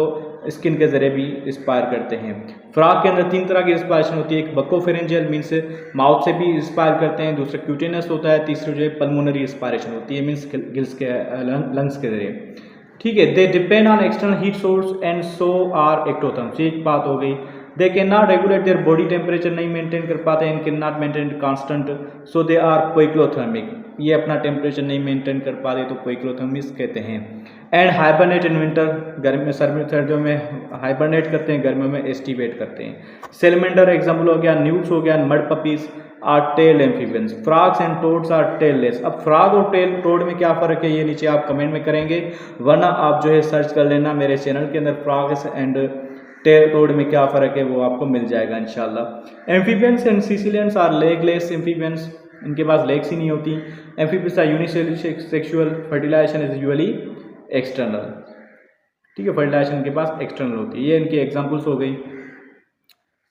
स्किन के जरिए भी रिस्पायर करते हैं। फ्रॉग के अंदर 3 तरह की रिस्पायरेशन होती है, एक बकोफेरेंजियल मीन्स माउथ से भी रिस्पायर करते हैं, दूसरा क्यूटेनस होता है, तीसरा जो है पल्मोनरी रिस्पायरेशन होती है, मीन्स गिल्स के लंग्स के जरिए, ठीक है। They depend on external heat source and so are ectotherms, एक बात हो गई। They can not regulate their body temperature, नहीं मेंटेन कर पाते हैं, can not maintain constant, so they are poikilothermic, ये अपना टेम्परेचर नहीं मेंटेन कर पाते तो पोइक्लोथर्मिक कहते हैं। एंड हाइबरनेट इन विंटर, गर्मी में सर्दियों में हाइबरनेट करते हैं, गर्मियों में एस्टिवेट करते हैं। सेलमेंडर एग्जाम्पल हो गया, न्यूट्स हो गया, mud puppies are tail amphibians, frogs and toads are tailless. अब फ्रॉग और टेल टोड में क्या फ़र्क है ये नीचे आप कमेंट में करेंगे, वरना आप जो है सर्च कर लेना मेरे चैनल के अंदर फ्रॉग्स एंड टेल टोड में क्या फ़र्क है वो आपको मिल जाएगा इंशाल्लाह। Amphibians and caecilians are legless amphibians, इनके पास लेग्स ही नहीं होती। Amphibians are unisexual, fertilization is usually external, ठीक है, फर्टिलाइजेशन इनके पास एक्सटर्नल होती है। ये इनकी एग्जांपल्स हो गई,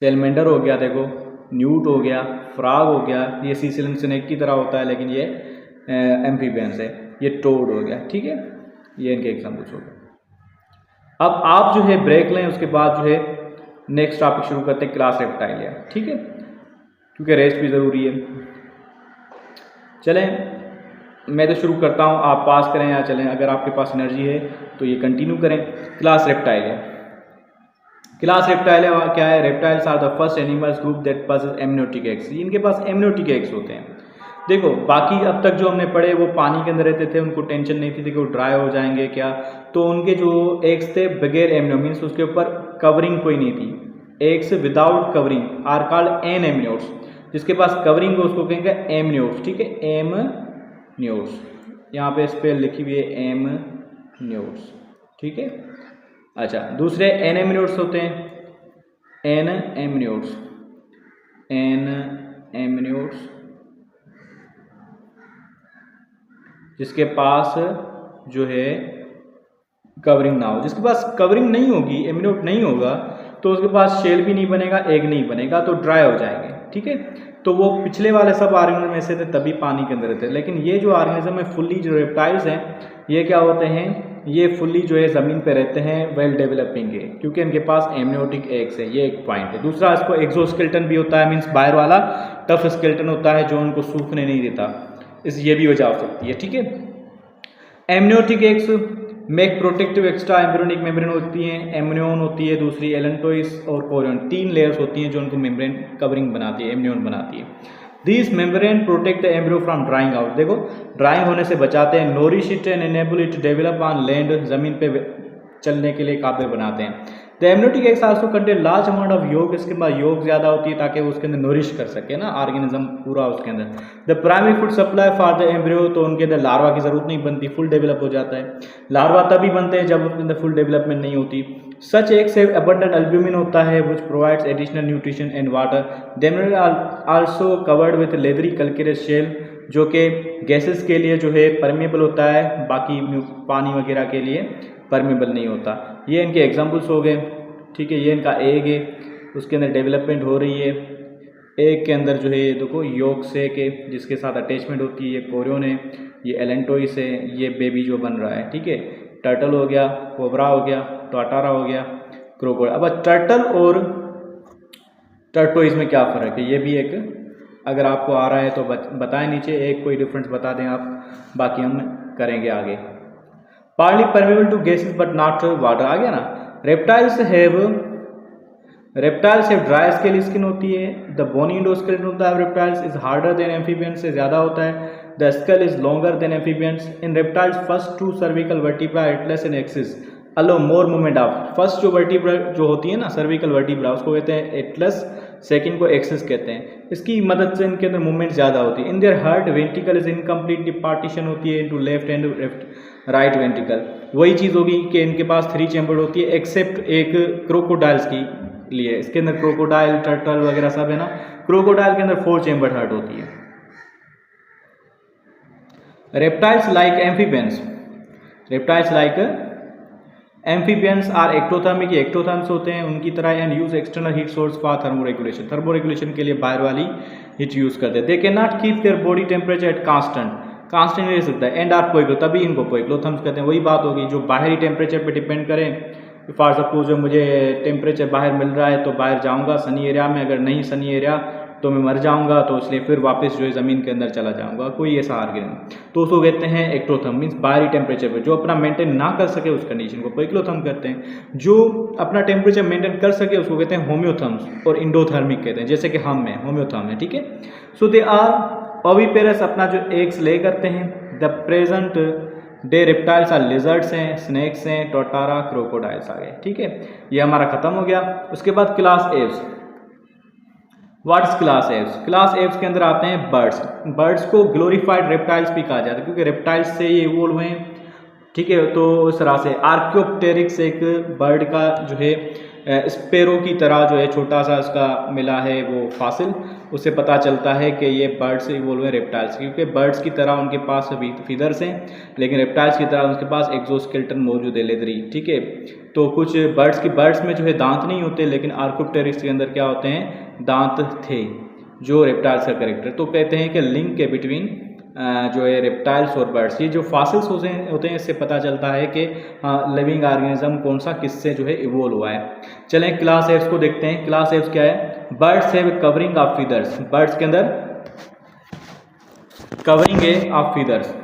सेलमेंडर हो गया, देखो न्यूट हो गया, फ्रॉग हो गया, ये सीसिलियन स्नेक की तरह होता है लेकिन ये एम्फीबियंस है, ये टोड हो गया, ठीक है, ये इनके एग्जांपल्स हो गए। अब आप जो है ब्रेक लें, उसके बाद जो है नेक्स्ट टॉपिक शुरू करते हैं, क्लास रेप्टाइलिया, ठीक है, क्योंकि रेस्ट भी ज़रूरी है। चलें मैं तो शुरू करता हूँ, आप पास करें या चलें, अगर आपके पास एनर्जी है तो ये कंटिन्यू करें। क्लास रेप्टाइलिया, क्लास रेप्टाइलिया क्या है? Reptiles are the first animals group that possess amniotic eggs, इनके पास एमनियोटिक एग्स होते हैं। देखो बाकी अब तक जो हमने पढ़े वो पानी के अंदर रहते थे, उनको टेंशन नहीं थी कि वो ड्राई हो जाएंगे क्या, तो उनके जो एग्स थे बगैर एमनियो मीन्स उसके ऊपर कवरिंग कोई नहीं थी, eggs without covering are called anamniotes, जिसके पास कवरिंग हो उसको कहेंगे एमनियोट्स, ठीक है, एमनियोट्स, यहाँ पे स्पेल लिखी हुई है एमनियोट्स, ठीक है। अच्छा, दूसरे एनएमनियोट्स होते हैं, एनएमनियोट्स, एनएमनियोट्स जिसके पास जो है कवरिंग ना हो, जिसके पास कवरिंग नहीं होगी, एमनियोट नहीं होगा, तो उसके पास शेल भी नहीं बनेगा, एग नहीं बनेगा, तो ड्राई हो जाएंगे, ठीक है। तो वो पिछले वाले सब ऑर्गेनिज्म में से थे तभी पानी के अंदर रहते हैं, लेकिन ये जो ऑर्गेनिज्म है फुल्ली जो रेप्टाइल्स हैं ये क्या होते हैं, ये फुल्ली जो है ज़मीन पे रहते हैं, वेल डेवलपिंग है, क्योंकि इनके पास एमनियोटिक एग्स है, ये एक पॉइंट है। दूसरा इसको एक्सोस्केलेटन भी होता है, मीन्स बाहर वाला टफ स्केलेटन होता है जो उनको सूखने नहीं देता, ये भी वजह हो सकती है, ठीक है। Amniotic eggs make protective extra embryonic membrane होती हैं, एमनियोन होती है, दूसरी एलेंटोइस और कोरियन, 3 लेयर्स होती हैं जो उनको मेम्ब्रेन कवरिंग बनाती है, एमनियोन बनाती है। This membrane protect the embryo from drying out, देखो ड्राइंग होने से बचाते हैं। Nourish it and enable it develop on land, जमीन पे चलने के लिए काबिल बनाते हैं। The amniotic eggs also contain large amount of yolk, इसके बाद योग ज़्यादा होती है ताकि वो उसके अंदर नोरिश कर सके ना ऑर्गेनिज्म पूरा उसके अंदर। The primary food supply for the embryo, तो उनके अंदर लार्वा की ज़रूरत नहीं बनती, फुल डेवलप हो जाता है। लार्वा तभी बनते हैं जब उसके अंदर फुल डेवलपमेंट नहीं होती। Such eggs have abundant albumin होता है which provides additional nutrition and water. The embryo are also covered with leathery calcareous shell, जो कि गैसेस के लिए जो है परमेबल होता है, बाकी पानी वगैरह के लिए परमेबल नहीं होता। ये इनके एग्जाम्पल्स हो गए, ठीक है। ये इनका एग है, उसके अंदर डेवलपमेंट हो रही है। एग के अंदर जो है ये देखो योग से के जिसके साथ अटैचमेंट होती है, ये कोरियन है, ये एलेंटोइस है, ये बेबी जो बन रहा है, ठीक है। टर्टल हो गया, कोबरा हो गया, टोटारा हो गया, क्रोकोडाइल। अब टर्टल और टर्टोइस में क्या फ़र्क है, ये भी एक अगर आपको आ रहा है तो बताएं नीचे, एक कोई डिफरेंस बता दें आप, बाकी हम करेंगे आगे। Partly permeable to gases but not water, आ गया ना। Reptiles have dry scale skin होती है। द बोनी इंडोस्केलेटन होता है reptiles is harder than amphibians, से ज़्यादा होता है। The scale is longer than amphibians. In reptiles first 2 cervical vertebra atlas and axis allow more movement of, first जो vertebra जो होती है ना सर्विकल वर्टिब्रा उसको कहते हैं एटलस, सेकंड को एक्सिस कहते हैं। इसकी मदद से इनके अंदर मूवमेंट ज़्यादा होती है। In their heart ventricle is incomplete partition होती है into left and right ventricle. वही चीज़ होगी कि इनके पास 3 चैम्बर होती है एक्सेप्ट एक क्रोकोडाइल्स की लिए, इसके अंदर क्रोकोडाइल टर्टल वगैरह सब है ना, क्रोकोडाइल के अंदर 4 चैम्बर हार्ट होती है। Reptiles like amphibians, reptiles like amphibians are ectothermic, ये एक्टोथर्म्स होते हैं उनकी तरह, and use external heat source for thermoregulation, thermoregulation के लिए बाहर वाली हीट यूज करते हैं। They can not keep their body temperature at constant नहीं रह सकता है, एंड आर पोइक्लो, तभी इनको पोइक्लोथर्म्स कहते हैं। वही बात होगी जो बाहरी टेम्परेचर पे डिपेंड करें, फॉर सपोज जो मुझे टेम्परेचर बाहर मिल रहा है तो बाहर जाऊंगा सनी एरिया में, अगर नहीं सनी एरिया तो मैं मर जाऊंगा, तो इसलिए फिर वापस जो है ज़मीन के अंदर चला जाऊंगा, कोई ऐसा ऑर्गेनिज्म, तो उसको कहते हैं एक्टोथर्म, मीन्स बाहरी टेम्परेचर पे जो अपना मेंटेन ना कर सके उस कंडीशन को पोइक्लोथर्म कहते हैं। जो अपना टेम्परेचर मेंटेन कर सके उसको कहते हैं होम्योथर्म्स, और इंडोथर्मिक कहते हैं, जैसे कि हम में होम्योथर्म है, ठीक है। सो दे आर ओविपेरस, अपना जो एग्स ले करते हैं। The present day reptiles are lizards हैं, स्नेक्स हैं, टोटारा, क्रोकोडाइल्स आ गए। ठीक है, ये हमारा खत्म हो गया। उसके बाद class Aves. What is class Aves? Class Aves के अंदर आते हैं बर्ड्स। बर्ड्स को ग्लोरीफाइड रेप्टाइल्स भी कहा जाता है क्योंकि रेप्टाइल्स से ये इवोल्व हुए हैं। ठीक है, तो इस तरह से आर्कियोप्टेरिक्स एक बर्ड का जो है स्पेरो की तरह जो है छोटा सा इसका मिला है वो फासिल, उससे पता चलता है कि ये बर्ड्स से इवोल्व हुए रेप्टाइल्स, क्योंकि बर्ड्स की तरह उनके पास फीदर्स हैं लेकिन रेप्टाइल्स की तरह उनके पास एक्सोस्केलेटन मौजूद है, लेदरी। ठीक है, तो कुछ बर्ड्स में जो है दांत नहीं होते लेकिन आर्कियोप्टेरिक्स के अंदर क्या होते हैं, दांत थे, जो रेप्टाइल्स का करेक्टर। तो कहते हैं कि लिंक के बिटवीन जो है रेप्टाइल्स और बर्ड्स, ये जो फासिल्स होते हैं इससे पता चलता है कि लिविंग ऑर्गेनिज्म कौन सा किससे जो है इवोल्व हुआ है। चलें क्लास एव्स को देखते हैं। क्लास एव्स क्या है? Birds have covering of feathers. Birds के अंदर कवरिंग है ऑफ फीदर्स।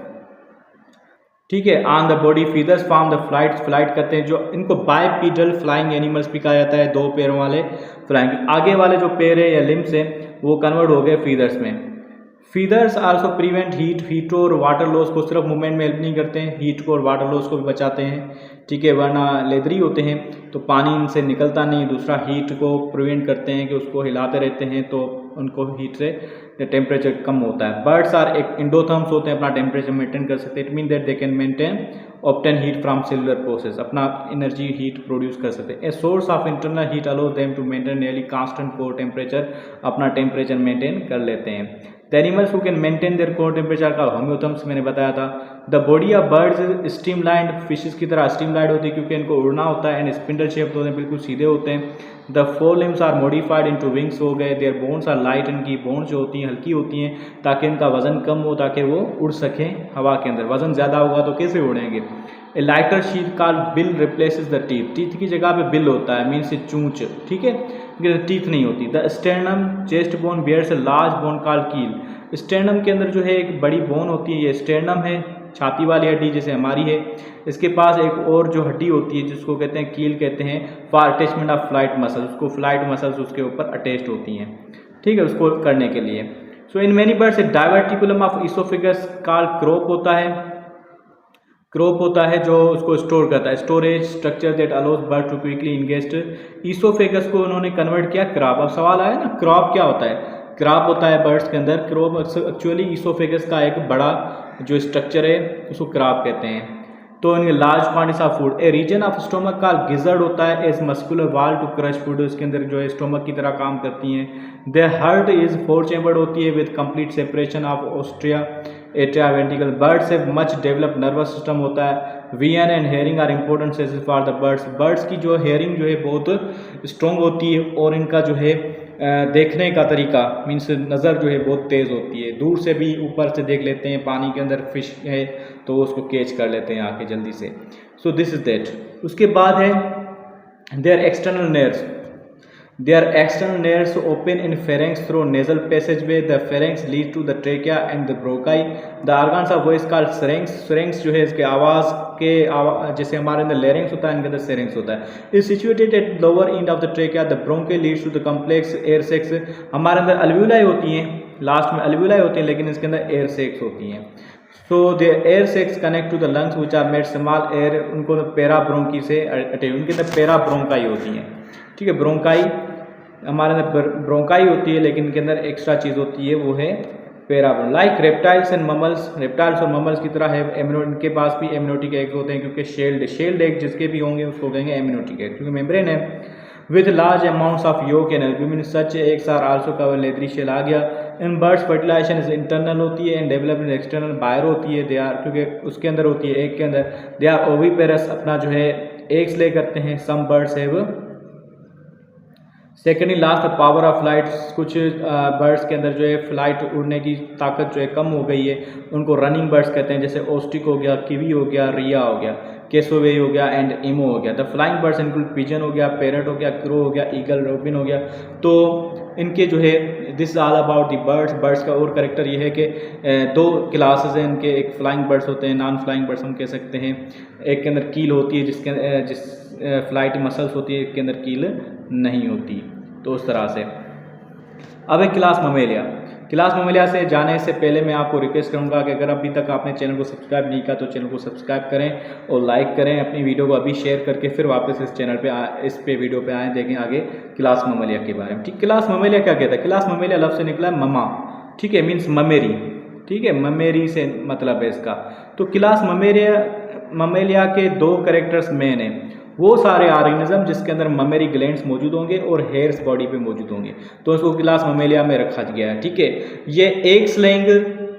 ठीक है, on the body feathers form the flight करते हैं, जो इनको बाइपीडल फ्लाइंग एनिमल्स भी कहा जाता है, दो पैरों वाले फ्लाइंग। आगे वाले जो पैर है या लिम्स है वो कन्वर्ट हो गए फीदर्स में। फीदर्स आल्सो प्रिवेंट हीट और वाटर लॉस को, सिर्फ मूवमेंट में हेल्प नहीं करते हैं, हीट को और वाटर लॉस को भी बचाते हैं। ठीक है, वरना लेदरी होते हैं तो पानी इनसे निकलता नहीं। दूसरा हीट को प्रिवेंट करते हैं कि उसको हिलाते रहते हैं तो उनको हीट से टेम्परेचर कम होता है। बर्ड्स आर एक इंडोथर्म्स होते हैं, अपना टेम्परेचर मेंटेन कर सकते हैं। It mean that they can maintain obtain heat from cellular process, अपना एनर्जी हीट प्रोड्यूस कर सकते हैं। A source of internal heat allow them to maintain nearly constant core temperature, अपना टेम्परेचर मेंटेन कर लेते हैं। The animals who can maintain their core temperature का homeotherms मैंने बताया था। The body of birds is streamlined, fishes की तरह स्ट्रीमलाइंड होती है क्योंकि इनको उड़ना होता है, एंड स्पिंडल शेप होते हैं, बिल्कुल सीधे होते हैं। The forelimbs are modified into wings हो गए। देयर बोन्स आर लाइट, इनकी बोन्स जो होती हैं हल्की होती हैं ताकि इनका वजन कम हो, ताकि वो उड़ सकें हवा के अंदर। वजन ज़्यादा होगा तो कैसे उड़ेंगे? A lighter sheet called bill replaces the teeth. Teeth की जगह पे बिल होता है, मीन्स चूंच। ठीक है, टीथ नहीं होती। The sternum chest bone bears a large bone called keel. Sternum के अंदर जो है एक बड़ी बोन होती है, ये स्टेर्नम है, छाती वाली हड्डी जैसे हमारी है। इसके पास एक और जो हड्डी होती है जिसको कहते हैं कील कहते हैं, for attachment of flight muscles, उसको फ्लाइट मसल्स उसके ऊपर अटैच्ड होती हैं। ठीक है, उसको करने के लिए। So in many birds a diverticulum of oesophagus called crop होता है। क्रोप होता है जो उसको स्टोर करता है, storage structure that allows bird to quickly ingest. Oesophagus को उन्होंने कन्वर्ट किया क्रॉप। अब सवाल आया ना, क्रॉप क्या होता है? क्रॉप होता है बर्ड्स के अंदर, क्रॉप एक्चुअली ईसोफेगस का एक बड़ा जो स्ट्रक्चर है उसको क्रॉप कहते हैं। तो इनके large quantities of food. A region of stomach का गिजर्ड होता है as muscular wall to crush food, इसके अंदर जो है स्टोमक की तरह काम करती हैं। देयर हार्ट इज 4 चैम्बर्ड होती है विद कंप्लीट सेपरेशन ऑफ ओस्ट्रिया atria ventricle. Birds have much developed nervous system होता है। Vision and hearing are important senses for the birds. Birds की जो हेयरिंग जो है बहुत स्ट्रॉन्ग होती है और इनका जो है देखने का तरीका मीन्स नज़र जो है बहुत तेज़ होती है। दूर से भी ऊपर से देख लेते हैं, पानी के अंदर फिश है तो उसको कैच कर लेते हैं आके जल्दी से। So this is that. उसके बाद है their external नेयर्स। Their external nares open in pharynx through nasal passageway. The pharynx leads to the trachea and the bronchi. The organs of voice called syrinx. Syrinx जो है इसके आवाज़ के जैसे हमारे अंदर larynx होता है, इनके अंदर syrinx होता है। Is situated at lower end of the trachea. The bronchi leads to the complex air sacs. हमारे अंदर alveoli होती हैं, लास्ट में alveoli होती हैं, लेकिन इसके अंदर air sacs होती हैं। So the air sacs connect to the lungs which are made small air. उनको पैरा ब्रोंकी से अटैच, उनके अंदर पैरा ब्रोंकाई होती हैं। ठीक है, ब्रोंकाई हमारे अंदर ब्रोंकाई होती है लेकिन इनके अंदर एक्स्ट्रा चीज़ होती है वो है पैराब्रोन। लाइक रेप्टाइल्स एंड ममल्स, रेप्टाइल्स और ममल्स की तरह है इनके पास भी एमनियोटिक एग्स होते हैं क्योंकि शेल्ड एग जिसके भी होंगे उसको कहेंगे एमनियोटिक एग, क्योंकि मेम्ब्रेन है। With large amounts of yolk and albumin such eggs are also cover leathery shell आ गया। In birds fertilisation is internal होती है एंड डेवलपमेंट एक्सटर्नल बाहर होती है। दे आर क्योंकि उसके अंदर होती है एग के अंदर। दे आर ओविपेरस, अपना जो है एग्स ले करते हैं। Some birds have secondly lost power of flight. कुछ बर्ड्स के अंदर जो है फ्लाइट उड़ने की ताकत जो है कम हो गई है, उनको रनिंग बर्ड्स कहते हैं, जैसे ओस्टिक हो गया, किवी हो गया, रिया हो गया, केसोवे हो गया एंड इमो हो गया। The flying birds include pigeon हो गया, पैरट हो गया, क्रो हो गया, ईगल, रोबिन हो गया। तो इनके जो है this all about the birds. Birds का और करेक्टर ये है कि दो क्लासेस हैं इनके, एक फ्लाइंग बर्ड्स होते हैं, नॉन फ्लाइंग बर्ड्स हम कह सकते हैं। एक के अंदर कील होती है जिस फ्लाइट मसल्स होती है, एक के अंदर कील नहीं होती। तो उस तरह से अब एक क्लास ममेलिया। क्लास ममेलिया से जाने से पहले मैं आपको रिक्वेस्ट करूंगा कि अगर अभी तक आपने चैनल को सब्सक्राइब नहीं किया तो चैनल को सब्सक्राइब करें और लाइक करें, अपनी वीडियो को अभी शेयर करके फिर वापस इस चैनल पे इस पे वीडियो पे आएँ, देखें आगे क्लास ममेलिया के बारे में। ठीक, क्लास ममेलिया क्या कहता है? क्लास ममेलिया लफ्ज़ से निकला है ममा, ठीक है, मीन्स ममेरी, ठीक है, ममेरी से मतलब है इसका। तो क्लास ममेलिया के 2 कैरेक्टर्स मेन हैं, वो सारे ऑर्गेनिज्म जिसके अंदर ममेरी ग्लैंड्स मौजूद होंगे और हेयर्स बॉडी पे मौजूद होंगे, तो इसको क्लास ममेलिया में रखा गया है। ठीक है, ये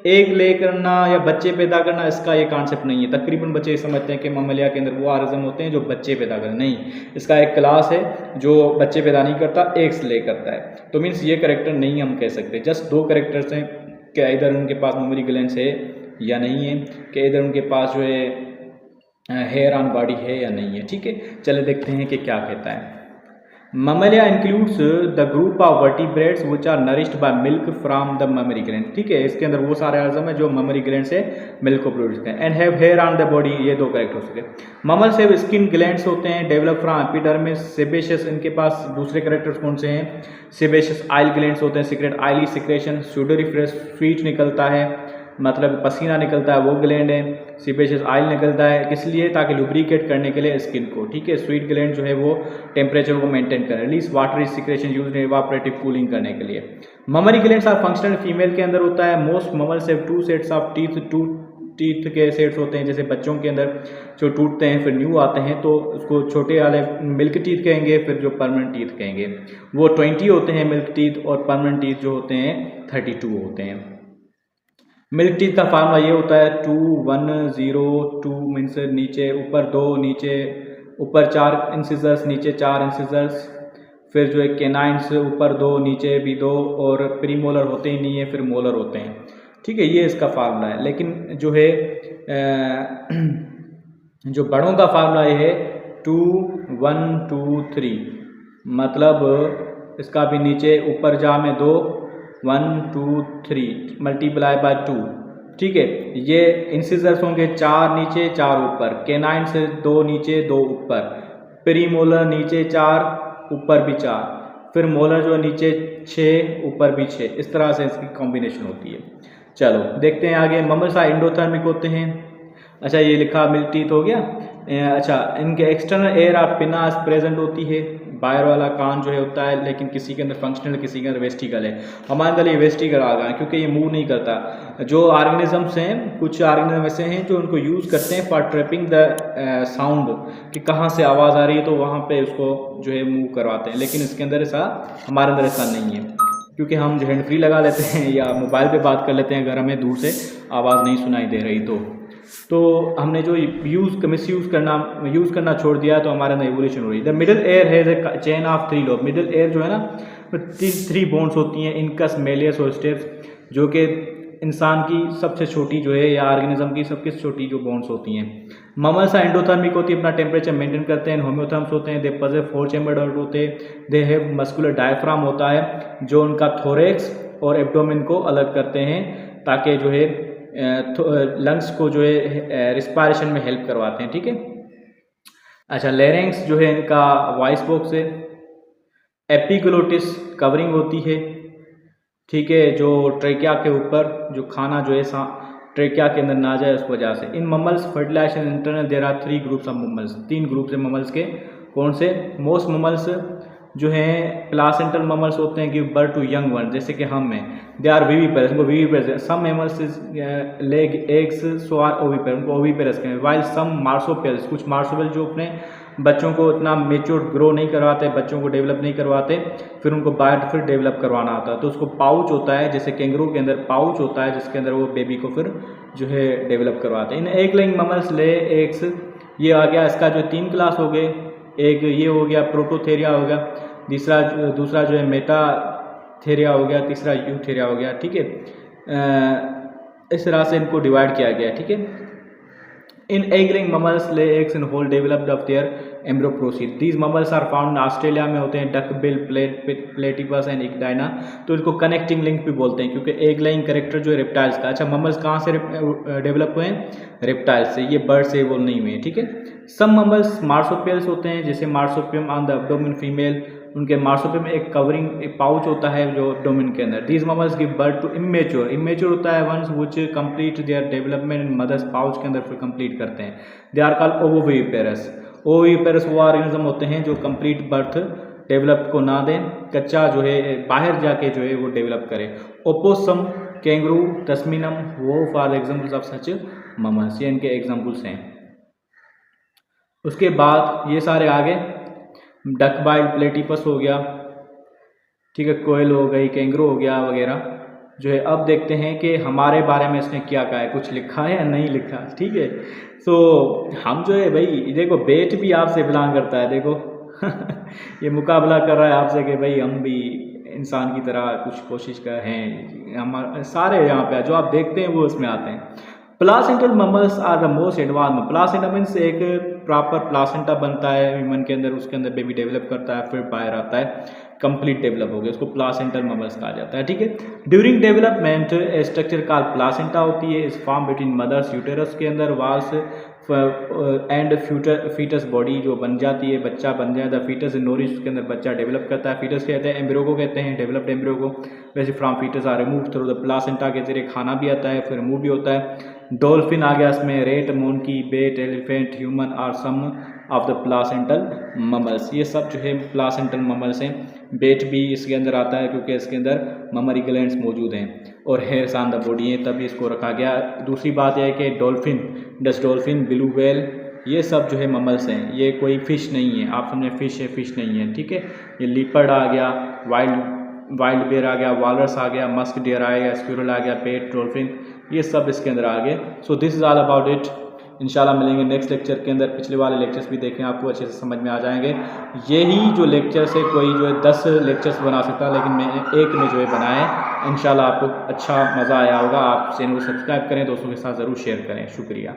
एग ले करना या बच्चे पैदा करना, इसका ये कॉन्सेप्ट नहीं है। तकरीबन बच्चे समझते हैं कि ममेलिया के अंदर वो ऑर्गेनिज्म होते हैं जो बच्चे पैदा करें, नहीं, इसका एक क्लास है जो बच्चे पैदा नहीं करता, एग्स ले करता है। तो मीन्स ये करेक्टर नहीं हम कह सकते। जस्ट 2 करेक्टर्स हैं कि इधर उनके पास ममेरी ग्लैंड्स है या नहीं है, कि इधर उनके पास जो है हेयर ऑन बॉडी है या नहीं है। ठीक है, चले देखते हैं कि क्या कहता है। Mammalia includes the group of vertebrates which are nourished by milk from the mammary gland. ठीक है, इसके अंदर वो सारे ऑर्गेनिज्म है जो ममेरी ग्लैंड से मिल्क को प्रोड्यूस करें। And have hair on the body, ये 2 करेक्ट हो सके। ममल्स हैव स्किन ग्लैंड्स होते हैं, डेवलप फ्रॉम एपिडर्मिस। सेबेशियस, इनके पास दूसरे करेक्टर्स कौन से हैं? सेबेशियस आइल ग्लैंड्स होते हैं, सीक्रेट आइली सिक्रेशन, सूडोरिफरस स्वीट निकलता है, मतलब पसीना निकलता है, वो ग्लैंड है। सीबेशियस आइल निकलता है, किस लिए? ताकि लुब्रिकेट करने के लिए स्किन को। ठीक है, स्वीट ग्लैंड जो है वो टेम्परेचर को मेंटेन करें। Release water secretion use in evaporative cooling करने के लिए। Mammary glands are functional, female के अंदर होता है। Most mammals have 2 sets of teeth, 2 teeth के सेट्स होते हैं। जैसे बच्चों के अंदर जो टूटते हैं फिर न्यू आते हैं, तो उसको छोटे वाले मिल्क टीथ कहेंगे, फिर जो परमानेंट टीथ कहेंगे वो 20 होते हैं मिल्क टीथ, और परमानेंट टीथ जो होते हैं 32 होते हैं। मिल्क टीथ का फार्मूला ये होता है 2 1 0 2 मीन्स नीचे ऊपर 2, नीचे ऊपर 4 इंसिजर्स, नीचे 4 इंसिजर्स, फिर जो है केनाइन्स ऊपर 2 नीचे भी 2, और प्रीमोलर होते ही नहीं है, फिर मोलर होते हैं। ठीक है, ये इसका फार्मूला है। लेकिन जो है जो बड़ों का फार्मूला ये है 2 1 2 3, मतलब इसका भी नीचे ऊपर जा में 2 1 2 3 मल्टीप्लाई बाय 2। ठीक है, ये इंसिजर्स होंगे 4 नीचे 4 ऊपर, केनाइन से 2 नीचे 2 ऊपर, प्रीमोलर नीचे 4 ऊपर भी 4, फिर मोलर जो नीचे 6 ऊपर भी 6, इस तरह से इसकी कॉम्बिनेशन होती है। चलो देखते हैं आगे। ममल्स एंडोथर्मिक होते हैं। अच्छा, ये लिखा मिल्क टीथ हो गया। अच्छा, इनके एक्सटर्नल एयर और पिनास प्रेजेंट होती है, बाहर वाला कान जो है होता है, लेकिन किसी के अंदर फंक्शनल, किसी के अंदर वेस्टिकल है। हमारे अंदर ये वेस्टिकल आ गया क्योंकि ये मूव नहीं करता। जो ऑर्गेनिजम्स हैं, कुछ ऑर्गेनिज्म ऐसे हैं जो उनको यूज़ करते हैं फॉर ट्रैपिंग द साउंड, कि कहाँ से आवाज़ आ रही है तो वहाँ पे उसको जो है मूव करवाते हैं। लेकिन इसके अंदर ऐसा, हमारे अंदर ऐसा नहीं है, क्योंकि हम जो हैंड फ्री लगा लेते हैं या मोबाइल पे बात कर लेते हैं अगर हमें दूर से आवाज़ नहीं सुनाई दे रही तो हमने जो मिस यूज़ करना छोड़ दिया, तो हमारे अंदर एवोल्यूशन हो रही है। The middle air has a chain of 3 lobe. Middle air जो है ना, 3 बोन्स होती हैं, इनकस, मेलियस और स्टेप्स, जो कि इंसान की सबसे छोटी जो है, या ऑर्गेनिज्म की सबसे छोटी जो बोन्स होती हैं। ममल्स एंडोथर्मिक होती है, अपना टेम्परेचर मेंटेन करते हैं। होम्योथर्म्स होते हैं, दे पजेस 4 चैम्बर्ड होते हैं। दे हैव मस्कुलर डायफ्राम होता है, जो उनका थोरेक्स और एब्डोमेन को अलग करते हैं, ताकि जो है लंग्स को जो है रिस्पायरेशन में हेल्प करवाते हैं। ठीक है, अच्छा, लेरिंग्स जो है इनका वॉइस बॉक्स है। एपिग्लोटिस कवरिंग होती है। ठीक है, जो ट्रेकिया के ऊपर जो खाना जो है ट्रेकिया के अंदर ना जाए, उस वजह से। In mammals fertilisation internal there are 3 groups of mammals. 3 groups है ममल्स के। कौन से? मोस्ट ममल्स जो हैं प्लासेंटल ममल्स होते हैं, give birth to young one, जैसे कि हम हैं। दे आर विविपेरस, उनको viviparous. Some mammals lay eggs so are oviparous, उनको ओविपेरस कहें। वाइल सम मार्सोपेल्स, कुछ मार्सोपेल जो अपने बच्चों को इतना मेच्योर ग्रो नहीं करवाते, बच्चों को डेवलप नहीं करवाते, फिर उनको फिर डेवलप करवाना होता है, तो उसको पाउच होता है, जैसे कैंगरू के अंदर पाउच होता है, जिसके अंदर वो बेबी को फिर जो है डेवलप करवाते हैं। इन egg laying mammals lay eggs, ये आ गया इसका जो 3 क्लास हो गए। एक ये हो गया प्रोटोथेरिया हो गया, दूसरा जो है मेटाथेरिया हो गया, तीसरा यूथेरिया हो गया। ठीक है, इस तरह से इनको डिवाइड किया गया। ठीक है, इन egg laying mammals lay eggs in whole developed of their embryo proceed. These mammals are found Australia में होते हैं, duck bill, platypus and echidna. तो इसको कनेक्टिंग लिंक भी बोलते हैं, क्योंकि एग लेइंग कैरेक्टर जो है रेप्टाइल्स का। अच्छा, ममल्स कहाँ से डेवलप हुए हैं? रेप्टाइल्स से, ये बर्ड से वो नहीं हुए। ठीक है, सम ममल्स मार्सोपियल्स होते हैं, जैसे मार्सोपियम ऑन द एब्डोमेन फीमेल, उनके मार्सुपियम में एक कवरिंग एक पाउच होता है जो एब्डोमेन के अंदर। These mammals give birth to immature, immature होता है ones which complete their development in mother's pouch के अंदर फिर कंप्लीट करते हैं। They are called ovoviviparous. Ovoviviparous वो ऑर्गेनिज्म होते हैं जो कंप्लीट बर्थ डेवलप को ना दें, कच्चा जो है बाहर जाके जो है वो डेवलप करे। ओपोसम, कैंगरू, तस्मीनम वो फॉर एग्जाम्पल्स ऑफ सच ममल्स, ये इनके एग्जाम्पल्स हैं। उसके बाद ये सारे आगे डक बाइल प्लेटिपस हो गया, ठीक है, कोयल हो गई, कैंगरू हो गया वगैरह जो है। अब देखते हैं कि हमारे बारे में इसने क्या कहा है, कुछ लिखा है या नहीं लिखा, ठीक है। सो हम जो है भाई देखो बेट भी आपसे बिलोंग करता है, देखो ये मुकाबला कर रहा है आपसे कि भाई हम भी इंसान की तरह कुछ कोशिश कर हैं, हमारे सारे यहाँ पे जो आप देखते हैं वो उसमें आते हैं। Placental mammals are the most advance. Placenta means एक प्रॉपर प्लासेंटा बनता है ह्यूमन के अंदर, उसके अंदर बेबी डेवलप करता है, फिर बाहर आता है, कंप्लीट डेवलप हो गया, उसको प्लासेंटल ममल्स कहा जाता है, ठीक है। ड्यूरिंग डेवलपमेंट ए स्ट्रक्चर कॉल्ड प्लासेंटा होती है, इस फॉर्म बिटवीन मदर्स यूटेरस के अंदर वाल्स एंड फीटस बॉडी जो बन जाती है, बच्चा बन जाए। द फीटस नोरिश, उसके अंदर बच्चा डेवलप करता है। फीटस कहते हैं एम्ब्रियो को कहते हैं, डेवलप्ड एम्ब्रियो को। वैसे from fetus are remove through the placenta के जरिए खाना भी आता है, फिर रिमूव भी होता है। डॉल्फिन आ गया इसमें, rat, monkey, bat, elephant, human are some of the placental mammals. ये सब जो है प्लासेंटल ममल्स हैं। बेट भी इसके अंदर आता है क्योंकि इसके अंदर ममरी ग्लैंड्स मौजूद हैं और हेयर्स ऑन द बॉडी है, तभी इसको रखा गया। दूसरी बात यह है कि dolphin, dust dolphin, blue whale, ये सब जो है ममल्स हैं, ये कोई फ़िश नहीं है। आप समझे फ़िश है, फ़िश नहीं है, ठीक है। ये लिपर्ड आ गया, वाइल्ड बेयर आ गया, वालरस आ गया, मस्क डियर आ गया, स्क्विरल आ गया, पेट, डॉल्फिन, ये सब इसके अंदर आ गए। So this is all about it. इंशाल्लाह मिलेंगे नेक्स्ट लेक्चर के अंदर। पिछले वाले लेक्चर्स भी देखें, आपको अच्छे से समझ में आ जाएंगे। यही जो लेक्चर्स है कोई जो है 10 लेक्चर्स बना सकता है, लेकिन मैंने एक में जो है बनाए। इंशाल्लाह आपको अच्छा मज़ा आया होगा। आप चैनल को सब्सक्राइब करें, दोस्तों के साथ ज़रूर शेयर करें। शुक्रिया।